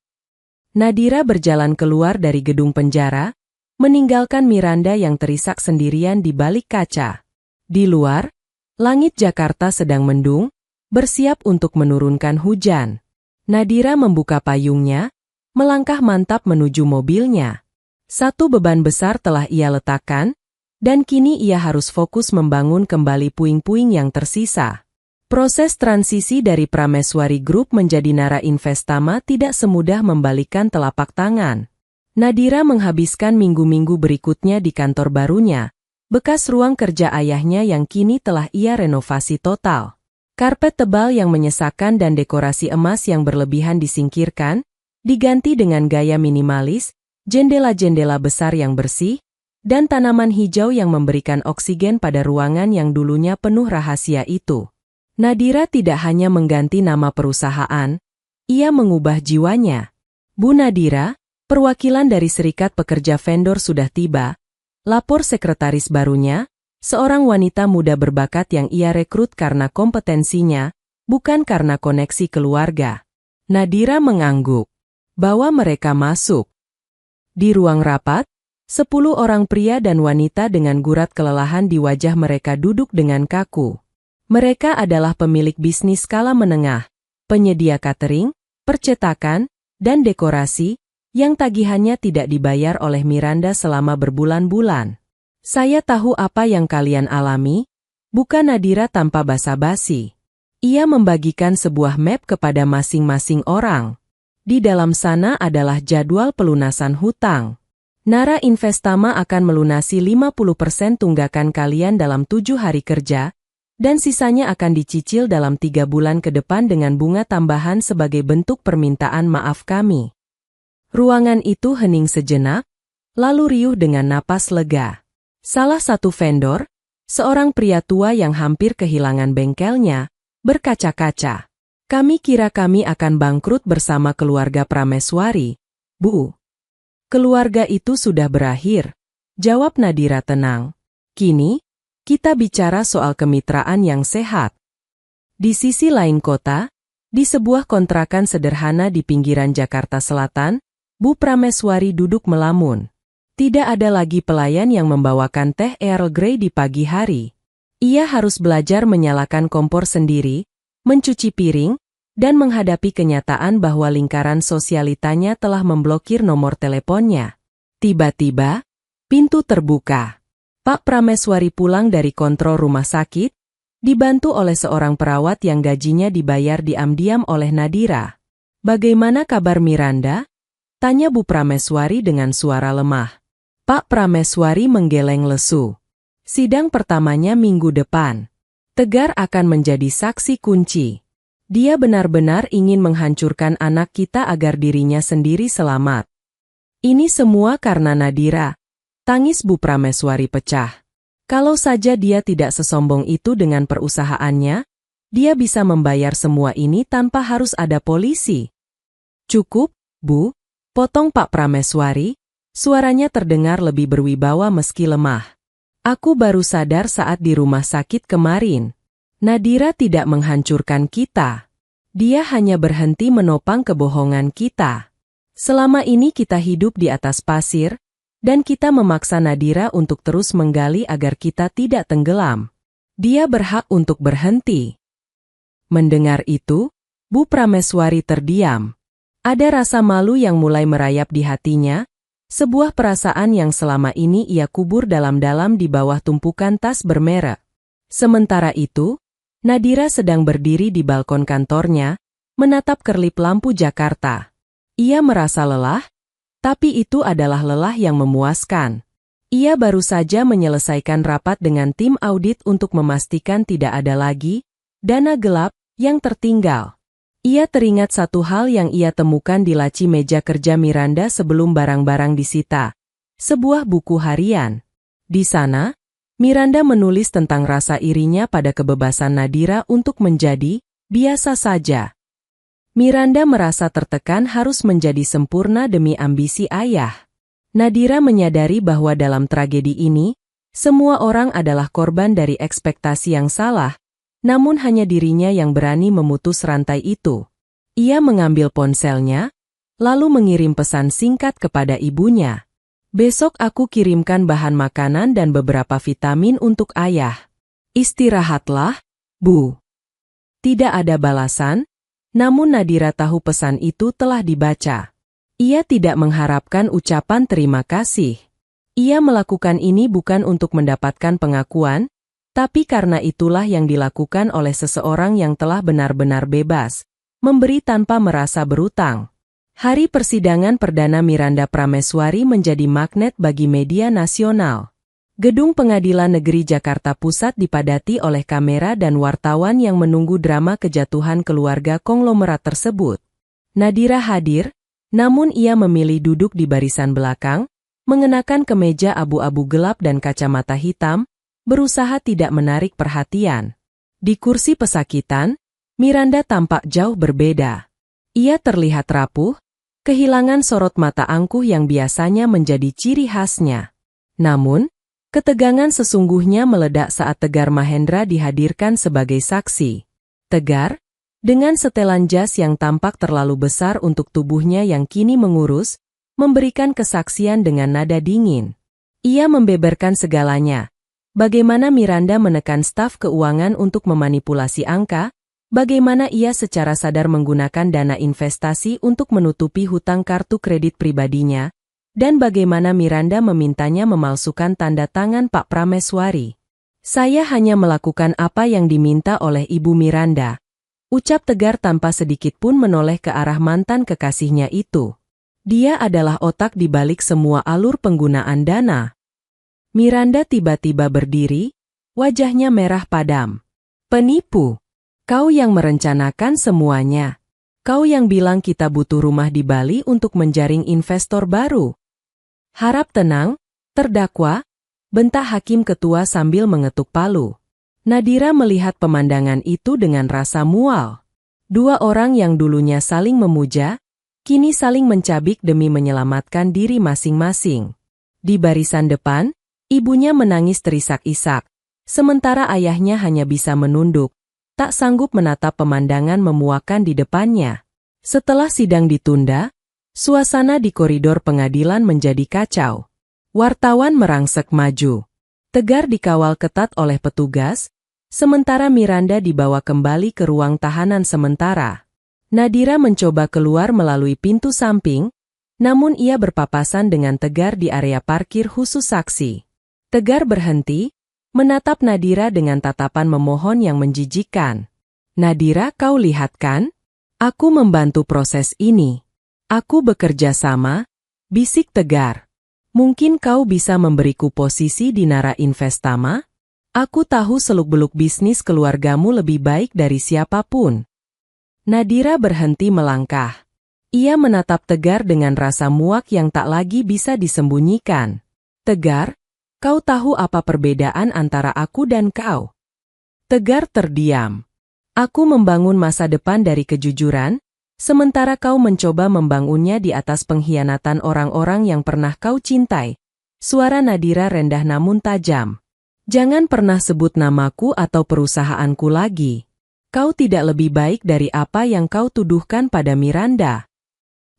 Nadira berjalan keluar dari gedung penjara, meninggalkan Miranda yang terisak sendirian di balik kaca. Di luar, langit Jakarta sedang mendung, bersiap untuk menurunkan hujan. Nadira membuka payungnya, melangkah mantap menuju mobilnya. Satu beban besar telah ia letakkan, dan kini ia harus fokus membangun kembali puing-puing yang tersisa. Proses transisi dari Prameswari Group menjadi Nara Investama tidak semudah membalikkan telapak tangan. Nadira menghabiskan minggu-minggu berikutnya di kantor barunya, bekas ruang kerja ayahnya yang kini telah ia renovasi total. Karpet tebal yang menyesakan dan dekorasi emas yang berlebihan disingkirkan, diganti dengan gaya minimalis, jendela-jendela besar yang bersih, dan tanaman hijau yang memberikan oksigen pada ruangan yang dulunya penuh rahasia itu. Nadira tidak hanya mengganti nama perusahaan, ia mengubah jiwanya. Bu Nadira, perwakilan dari Serikat Pekerja Vendor sudah tiba, lapor sekretaris barunya, seorang wanita muda berbakat yang ia rekrut karena kompetensinya, bukan karena koneksi keluarga. Nadira mengangguk. Bawa mereka masuk. Di ruang rapat, 10 orang pria dan wanita dengan gurat kelelahan di wajah mereka duduk dengan kaku. Mereka adalah pemilik bisnis skala menengah, penyedia catering, percetakan, dan dekorasi, yang tagihannya tidak dibayar oleh Miranda selama berbulan-bulan. Saya tahu apa yang kalian alami, bukan Nadira tanpa basa-basi. Ia membagikan sebuah map kepada masing-masing orang. Di dalam sana adalah jadwal pelunasan hutang. Nara Investama akan melunasi 50% tunggakan kalian dalam 7 hari kerja, dan sisanya akan dicicil dalam 3 bulan ke depan dengan bunga tambahan sebagai bentuk permintaan maaf kami. Ruangan itu hening sejenak, lalu riuh dengan napas lega. Salah satu vendor, Seorang pria tua yang hampir kehilangan bengkelnya, berkaca-kaca. Kami kira kami akan bangkrut bersama keluarga Prameswari, Bu. Keluarga itu sudah berakhir, jawab Nadira tenang. Kini, kita bicara soal kemitraan yang sehat. Di sisi lain kota, di sebuah kontrakan sederhana di pinggiran Jakarta Selatan, Bu Prameswari duduk melamun. Tidak ada lagi pelayan yang membawakan teh Earl Grey di pagi hari. Ia harus belajar menyalakan kompor sendiri, mencuci piring, dan menghadapi kenyataan bahwa lingkaran sosialitanya telah memblokir nomor teleponnya. Tiba-tiba, pintu terbuka. Pak Prameswari pulang dari kontrol rumah sakit, dibantu oleh seorang perawat yang gajinya dibayar diam-diam oleh Nadira. "Bagaimana kabar Miranda?" tanya Bu Prameswari dengan suara lemah. Pak Prameswari menggeleng lesu. Sidang pertamanya minggu depan. Tegar akan menjadi saksi kunci. Dia benar-benar ingin menghancurkan anak kita agar dirinya sendiri selamat. Ini semua karena Nadira. Tangis Bu Prameswari pecah. Kalau saja dia tidak sesombong itu dengan perusahaannya, dia bisa membayar semua ini tanpa harus ada polisi. "Cukup, Bu," potong Pak Prameswari. Suaranya terdengar lebih berwibawa meski lemah. "Aku baru sadar saat di rumah sakit kemarin. Nadira tidak menghancurkan kita. Dia hanya berhenti menopang kebohongan kita. Selama ini kita hidup di atas pasir, dan kita memaksa Nadira untuk terus menggali agar kita tidak tenggelam. Dia berhak untuk berhenti." Mendengar itu, Bu Prameswari terdiam. Ada rasa malu yang mulai merayap di hatinya, sebuah perasaan yang selama ini ia kubur dalam-dalam di bawah tumpukan tas bermerek. Sementara itu, Nadira sedang berdiri di balkon kantornya, menatap kerlip lampu Jakarta. Ia merasa lelah, tapi itu adalah lelah yang memuaskan. Ia baru saja menyelesaikan rapat dengan tim audit untuk memastikan tidak ada lagi dana gelap yang tertinggal. Ia teringat satu hal yang ia temukan di laci meja kerja Miranda sebelum barang-barang disita. Sebuah buku harian. Di sana, Miranda menulis tentang rasa irinya pada kebebasan Nadira untuk menjadi biasa saja. Miranda merasa tertekan harus menjadi sempurna demi ambisi ayah. Nadira menyadari bahwa dalam tragedi ini, semua orang adalah korban dari ekspektasi yang salah, namun hanya dirinya yang berani memutus rantai itu. Ia mengambil ponselnya, lalu mengirim pesan singkat kepada ibunya. "Besok aku kirimkan bahan makanan dan beberapa vitamin untuk ayah. Istirahatlah, Bu." Tidak ada balasan, namun Nadira tahu pesan itu telah dibaca. Ia tidak mengharapkan ucapan terima kasih. Ia melakukan ini bukan untuk mendapatkan pengakuan, tapi karena itulah yang dilakukan oleh seseorang yang telah benar-benar bebas, memberi tanpa merasa berutang. Hari persidangan perdana Miranda Prameswari menjadi magnet bagi media nasional. Gedung Pengadilan Negeri Jakarta Pusat dipadati oleh kamera dan wartawan yang menunggu drama kejatuhan keluarga konglomerat tersebut. Nadira hadir, namun ia memilih duduk di barisan belakang, mengenakan kemeja abu-abu gelap dan kacamata hitam, berusaha tidak menarik perhatian. Di kursi pesakitan, Miranda tampak jauh berbeda. Ia terlihat rapuh, kehilangan sorot mata angkuh yang biasanya menjadi ciri khasnya. Namun, ketegangan sesungguhnya meledak saat Tegar Mahendra dihadirkan sebagai saksi. Tegar, dengan setelan jas yang tampak terlalu besar untuk tubuhnya yang kini mengurus, memberikan kesaksian dengan nada dingin. Ia membeberkan segalanya. Bagaimana Miranda menekan staf keuangan untuk memanipulasi angka, bagaimana ia secara sadar menggunakan dana investasi untuk menutupi hutang kartu kredit pribadinya, dan bagaimana Miranda memintanya memalsukan tanda tangan Pak Prameswari. "Saya hanya melakukan apa yang diminta oleh Ibu Miranda," ucap Tegar tanpa sedikit pun menoleh ke arah mantan kekasihnya itu. Dia adalah otak di balik semua alur penggunaan dana. Miranda tiba-tiba berdiri, wajahnya merah padam. "Penipu. Kau yang merencanakan semuanya. Kau yang bilang kita butuh rumah di Bali untuk menjaring investor baru." "Harap tenang, terdakwa. bentak hakim ketua sambil mengetuk palu. Nadira melihat pemandangan itu dengan rasa mual. Dua orang yang dulunya saling memuja, kini saling mencabik demi menyelamatkan diri masing-masing. Di barisan depan, ibunya menangis terisak-isak, sementara ayahnya hanya bisa menunduk, tak sanggup menatap pemandangan memuakan di depannya. Setelah sidang ditunda, suasana di koridor pengadilan menjadi kacau. Wartawan merangsek maju. Tegar dikawal ketat oleh petugas, sementara Miranda dibawa kembali ke ruang tahanan sementara. Nadira mencoba keluar melalui pintu samping, namun ia berpapasan dengan Tegar di area parkir khusus saksi. Tegar berhenti, menatap Nadira dengan tatapan memohon yang menjijikkan. "Nadira, kau lihat kan? Aku membantu proses ini. Aku bekerja sama," bisik Tegar. "Mungkin kau bisa memberiku posisi di Nara Investama? Aku tahu seluk-beluk bisnis keluargamu lebih baik dari siapapun." Nadira berhenti melangkah. Ia menatap Tegar dengan rasa muak yang tak lagi bisa disembunyikan. "Tegar, kau tahu apa perbedaan antara aku dan kau?" Tegar terdiam. "Aku membangun masa depan dari kejujuran, sementara kau mencoba membangunnya di atas pengkhianatan orang-orang yang pernah kau cintai." Suara Nadira rendah namun tajam. "Jangan pernah sebut namaku atau perusahaanku lagi. Kau tidak lebih baik dari apa yang kau tuduhkan pada Miranda."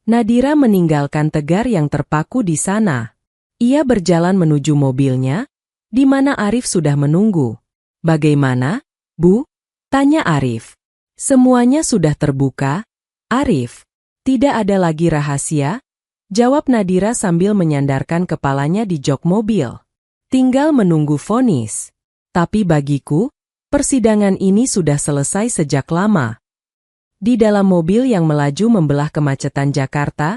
Nadira meninggalkan Tegar yang terpaku di sana. Ia berjalan menuju mobilnya, di mana Arif sudah menunggu. "Bagaimana, Bu?" tanya Arif. "Semuanya sudah terbuka, Arif. Tidak ada lagi rahasia," jawab Nadira sambil menyandarkan kepalanya di jok mobil. "Tinggal menunggu vonis. Tapi bagiku, persidangan ini sudah selesai sejak lama." Di dalam mobil yang melaju membelah kemacetan Jakarta,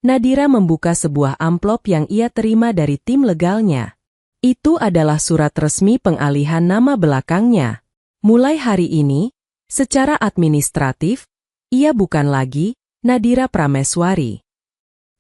Nadira membuka sebuah amplop yang ia terima dari tim legalnya. Itu adalah surat resmi pengalihan nama belakangnya. Mulai hari ini, secara administratif, ia bukan lagi Nadira Prameswari.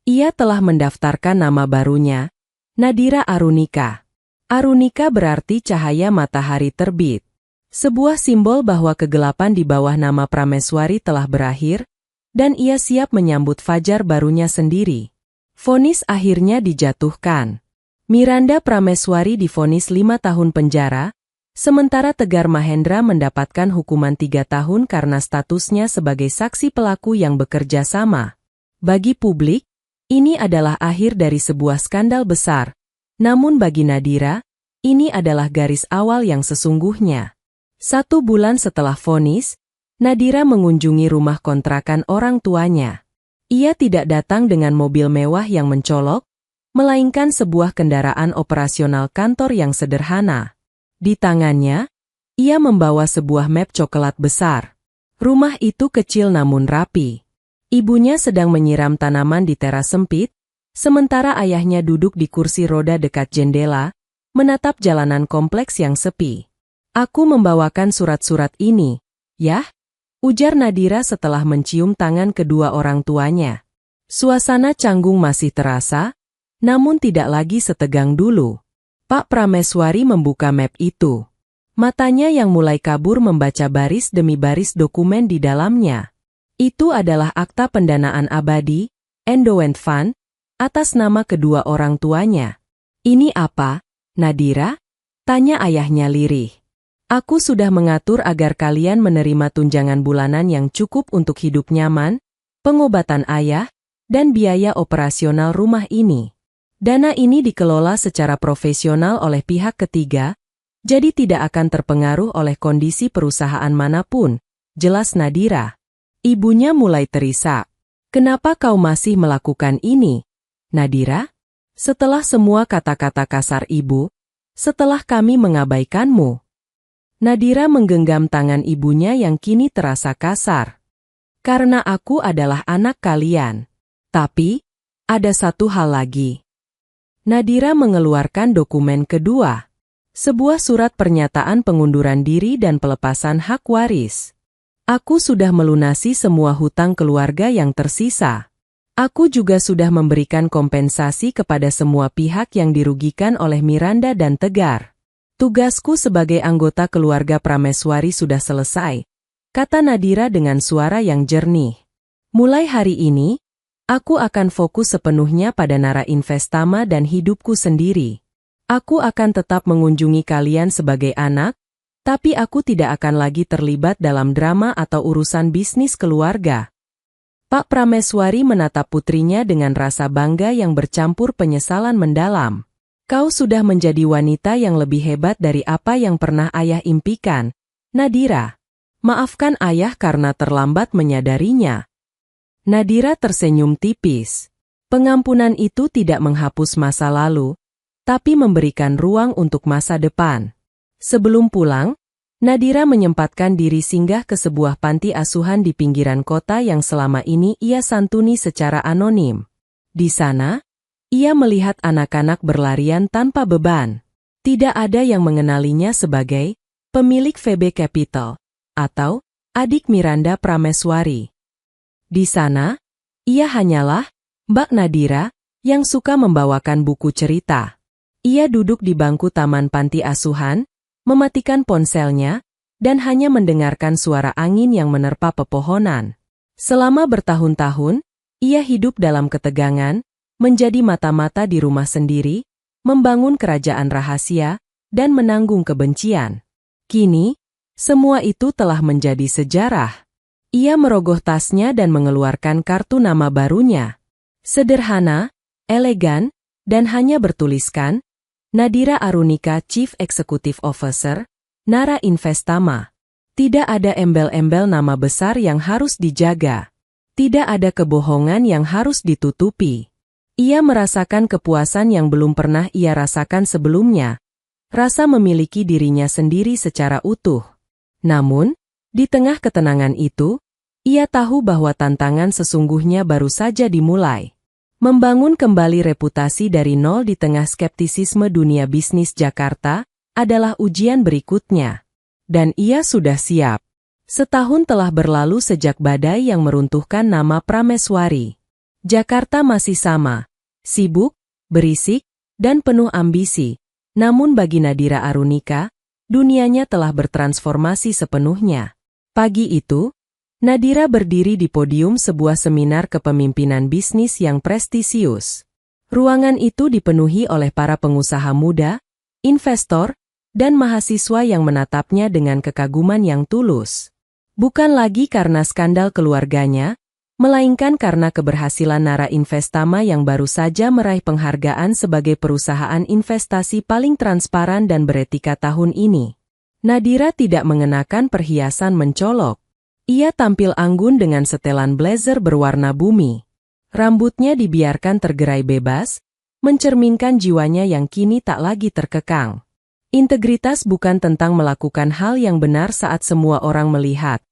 Ia telah mendaftarkan nama barunya, Nadira Arunika. Arunika berarti cahaya matahari terbit. Sebuah simbol bahwa kegelapan di bawah nama Prameswari telah berakhir, dan ia siap menyambut fajar barunya sendiri. Vonis akhirnya dijatuhkan. Miranda Prameswari divonis 5 tahun penjara, sementara Tegar Mahendra mendapatkan hukuman 3 tahun karena statusnya sebagai saksi pelaku yang bekerja sama. Bagi publik, ini adalah akhir dari sebuah skandal besar. Namun bagi Nadira, ini adalah garis awal yang sesungguhnya. 1 bulan setelah vonis, Nadira mengunjungi rumah kontrakan orang tuanya. Ia tidak datang dengan mobil mewah yang mencolok, melainkan sebuah kendaraan operasional kantor yang sederhana. Di tangannya, ia membawa sebuah map coklat besar. Rumah itu kecil namun rapi. Ibunya sedang menyiram tanaman di teras sempit, sementara ayahnya duduk di kursi roda dekat jendela, menatap jalanan kompleks yang sepi. "Aku membawakan surat-surat ini, ya?" ujar Nadira setelah mencium tangan kedua orang tuanya. Suasana canggung masih terasa, namun tidak lagi setegang dulu. Pak Prameswari membuka map itu. Matanya yang mulai kabur membaca baris demi baris dokumen di dalamnya. Itu adalah akta pendanaan abadi, endowment fund, atas nama kedua orang tuanya. "Ini apa, Nadira?" tanya ayahnya lirih. "Aku sudah mengatur agar kalian menerima tunjangan bulanan yang cukup untuk hidup nyaman, pengobatan ayah, dan biaya operasional rumah ini. Dana ini dikelola secara profesional oleh pihak ketiga, jadi tidak akan terpengaruh oleh kondisi perusahaan manapun," jelas Nadira. Ibunya mulai terisak. "Kenapa kau masih melakukan ini, Nadira? Setelah semua kata-kata kasar ibu, setelah kami mengabaikanmu." Nadira menggenggam tangan ibunya yang kini terasa kasar. "Karena aku adalah anak kalian. Tapi, ada satu hal lagi." Nadira mengeluarkan dokumen kedua. Sebuah surat pernyataan pengunduran diri dan pelepasan hak waris. "Aku sudah melunasi semua hutang keluarga yang tersisa. Aku juga sudah memberikan kompensasi kepada semua pihak yang dirugikan oleh Miranda dan Tegar. Tugasku sebagai anggota keluarga Prameswari sudah selesai, kata Nadira dengan suara yang jernih. Mulai hari ini, aku akan fokus sepenuhnya pada Nara Investama dan hidupku sendiri. Aku akan tetap mengunjungi kalian sebagai anak, tapi aku tidak akan lagi terlibat dalam drama atau urusan bisnis keluarga. Pak Prameswari menatap putrinya dengan rasa bangga yang bercampur penyesalan mendalam. Kau sudah menjadi wanita yang lebih hebat dari apa yang pernah ayah impikan, Nadira. Maafkan ayah karena terlambat menyadarinya. Nadira tersenyum tipis. Pengampunan itu tidak menghapus masa lalu, tapi memberikan ruang untuk masa depan. Sebelum pulang, Nadira menyempatkan diri singgah ke sebuah panti asuhan di pinggiran kota yang selama ini ia santuni secara anonim. Di sana, ia melihat anak-anak berlarian tanpa beban. Tidak ada yang mengenalinya sebagai pemilik VB Capital atau adik Miranda Prameswari. Di sana, ia hanyalah Mbak Nadira yang suka membawakan buku cerita. Ia duduk di bangku taman panti asuhan, mematikan ponselnya, dan hanya mendengarkan suara angin yang menerpa pepohonan. Selama bertahun-tahun, ia hidup dalam ketegangan, menjadi mata-mata di rumah sendiri, membangun kerajaan rahasia, dan menanggung kebencian. Kini, semua itu telah menjadi sejarah. Ia merogoh tasnya dan mengeluarkan kartu nama barunya. Sederhana, elegan, dan hanya bertuliskan, Nadira Arunika Chief Executive Officer, Nara Investama. Tidak ada embel-embel nama besar yang harus dijaga. Tidak ada kebohongan yang harus ditutupi. Ia merasakan kepuasan yang belum pernah ia rasakan sebelumnya. Rasa memiliki dirinya sendiri secara utuh. Namun, di tengah ketenangan itu, ia tahu bahwa tantangan sesungguhnya baru saja dimulai. Membangun kembali reputasi dari nol di tengah skeptisisme dunia bisnis Jakarta adalah ujian berikutnya. Dan ia sudah siap. Setahun telah berlalu sejak badai yang meruntuhkan nama Prameswari. Jakarta masih sama, sibuk, berisik, dan penuh ambisi. Namun bagi Nadira Arunika, dunianya telah bertransformasi sepenuhnya. Pagi itu, Nadira berdiri di podium sebuah seminar kepemimpinan bisnis yang prestisius. Ruangan itu dipenuhi oleh para pengusaha muda, investor, dan mahasiswa yang menatapnya dengan kekaguman yang tulus. Bukan lagi karena skandal keluarganya, melainkan karena keberhasilan Nara Investama yang baru saja meraih penghargaan sebagai perusahaan investasi paling transparan dan beretika tahun ini. Nadira tidak mengenakan perhiasan mencolok. Ia tampil anggun dengan setelan blazer berwarna bumi. Rambutnya dibiarkan tergerai bebas, mencerminkan jiwanya yang kini tak lagi terkekang. Integritas bukan tentang melakukan hal yang benar saat semua orang melihat,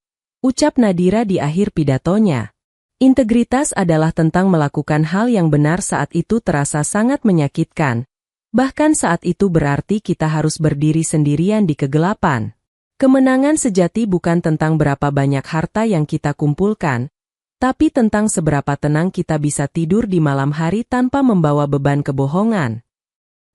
ucap Nadira di akhir pidatonya. Integritas adalah tentang melakukan hal yang benar saat itu terasa sangat menyakitkan, bahkan saat itu berarti kita harus berdiri sendirian di kegelapan. Kemenangan sejati bukan tentang berapa banyak harta yang kita kumpulkan, tapi tentang seberapa tenang kita bisa tidur di malam hari tanpa membawa beban kebohongan.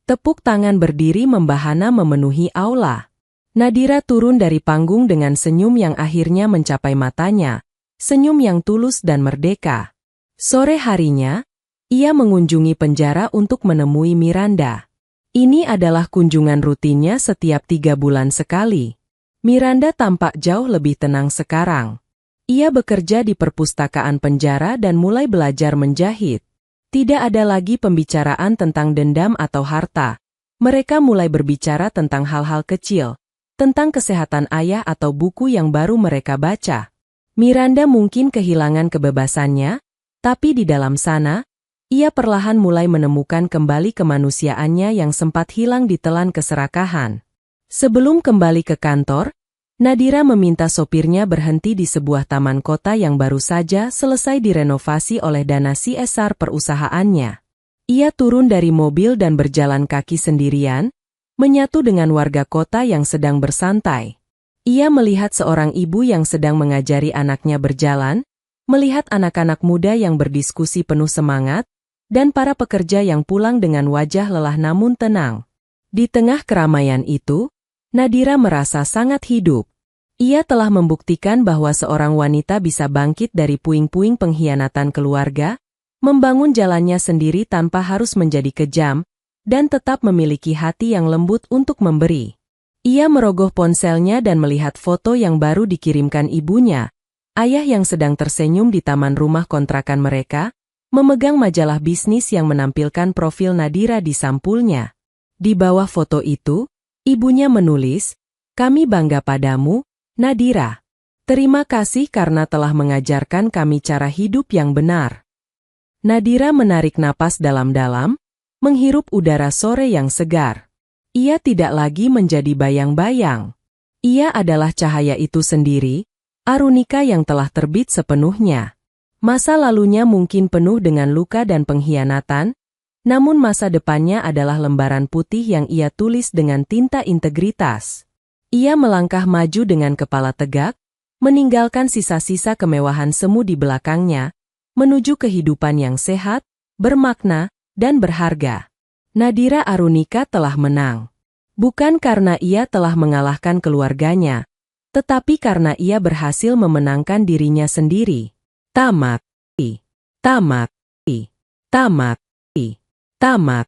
Tepuk tangan berdiri membahana memenuhi aula. Nadira turun dari panggung dengan senyum yang akhirnya mencapai matanya, senyum yang tulus dan merdeka. Sore harinya, ia mengunjungi penjara untuk menemui Miranda. Ini adalah kunjungan rutinnya setiap 3 bulan sekali. Miranda tampak jauh lebih tenang sekarang. Ia bekerja di perpustakaan penjara dan mulai belajar menjahit. Tidak ada lagi pembicaraan tentang dendam atau harta. Mereka mulai berbicara tentang hal-hal kecil, tentang kesehatan ayah atau buku yang baru mereka baca. Miranda mungkin kehilangan kebebasannya, tapi di dalam sana, ia perlahan mulai menemukan kembali kemanusiaannya yang sempat hilang ditelan keserakahan. Sebelum kembali ke kantor, Nadira meminta sopirnya berhenti di sebuah taman kota yang baru saja selesai direnovasi oleh dana CSR perusahaannya. Ia turun dari mobil dan berjalan kaki sendirian, menyatu dengan warga kota yang sedang bersantai. Ia melihat seorang ibu yang sedang mengajari anaknya berjalan, Melihat anak-anak muda yang berdiskusi penuh semangat, dan para pekerja yang pulang dengan wajah lelah namun tenang. Di tengah keramaian itu, Nadira merasa sangat hidup. Ia telah membuktikan bahwa seorang wanita bisa bangkit dari puing-puing pengkhianatan keluarga, membangun jalannya sendiri tanpa harus menjadi kejam, dan tetap memiliki hati yang lembut untuk memberi. Ia merogoh ponselnya dan melihat foto yang baru dikirimkan ibunya, ayah yang sedang tersenyum di taman rumah kontrakan mereka, memegang majalah bisnis yang menampilkan profil Nadira di sampulnya. Di bawah foto itu, ibunya menulis, "Kami bangga padamu, Nadira. Terima kasih karena telah mengajarkan kami cara hidup yang benar." Nadira menarik napas dalam-dalam, menghirup udara sore yang segar. Ia tidak lagi menjadi bayang-bayang. Ia adalah cahaya itu sendiri, Arunika yang telah terbit sepenuhnya. Masa lalunya mungkin penuh dengan luka dan pengkhianatan, namun masa depannya adalah lembaran putih yang ia tulis dengan tinta integritas. Ia melangkah maju dengan kepala tegak, meninggalkan sisa-sisa kemewahan semu di belakangnya, menuju kehidupan yang sehat, bermakna, dan berharga. Nadira Arunika telah menang. Bukan karena ia telah mengalahkan keluarganya, tetapi karena ia berhasil memenangkan dirinya sendiri. Tamat. Tamat. Tamat. Tamat.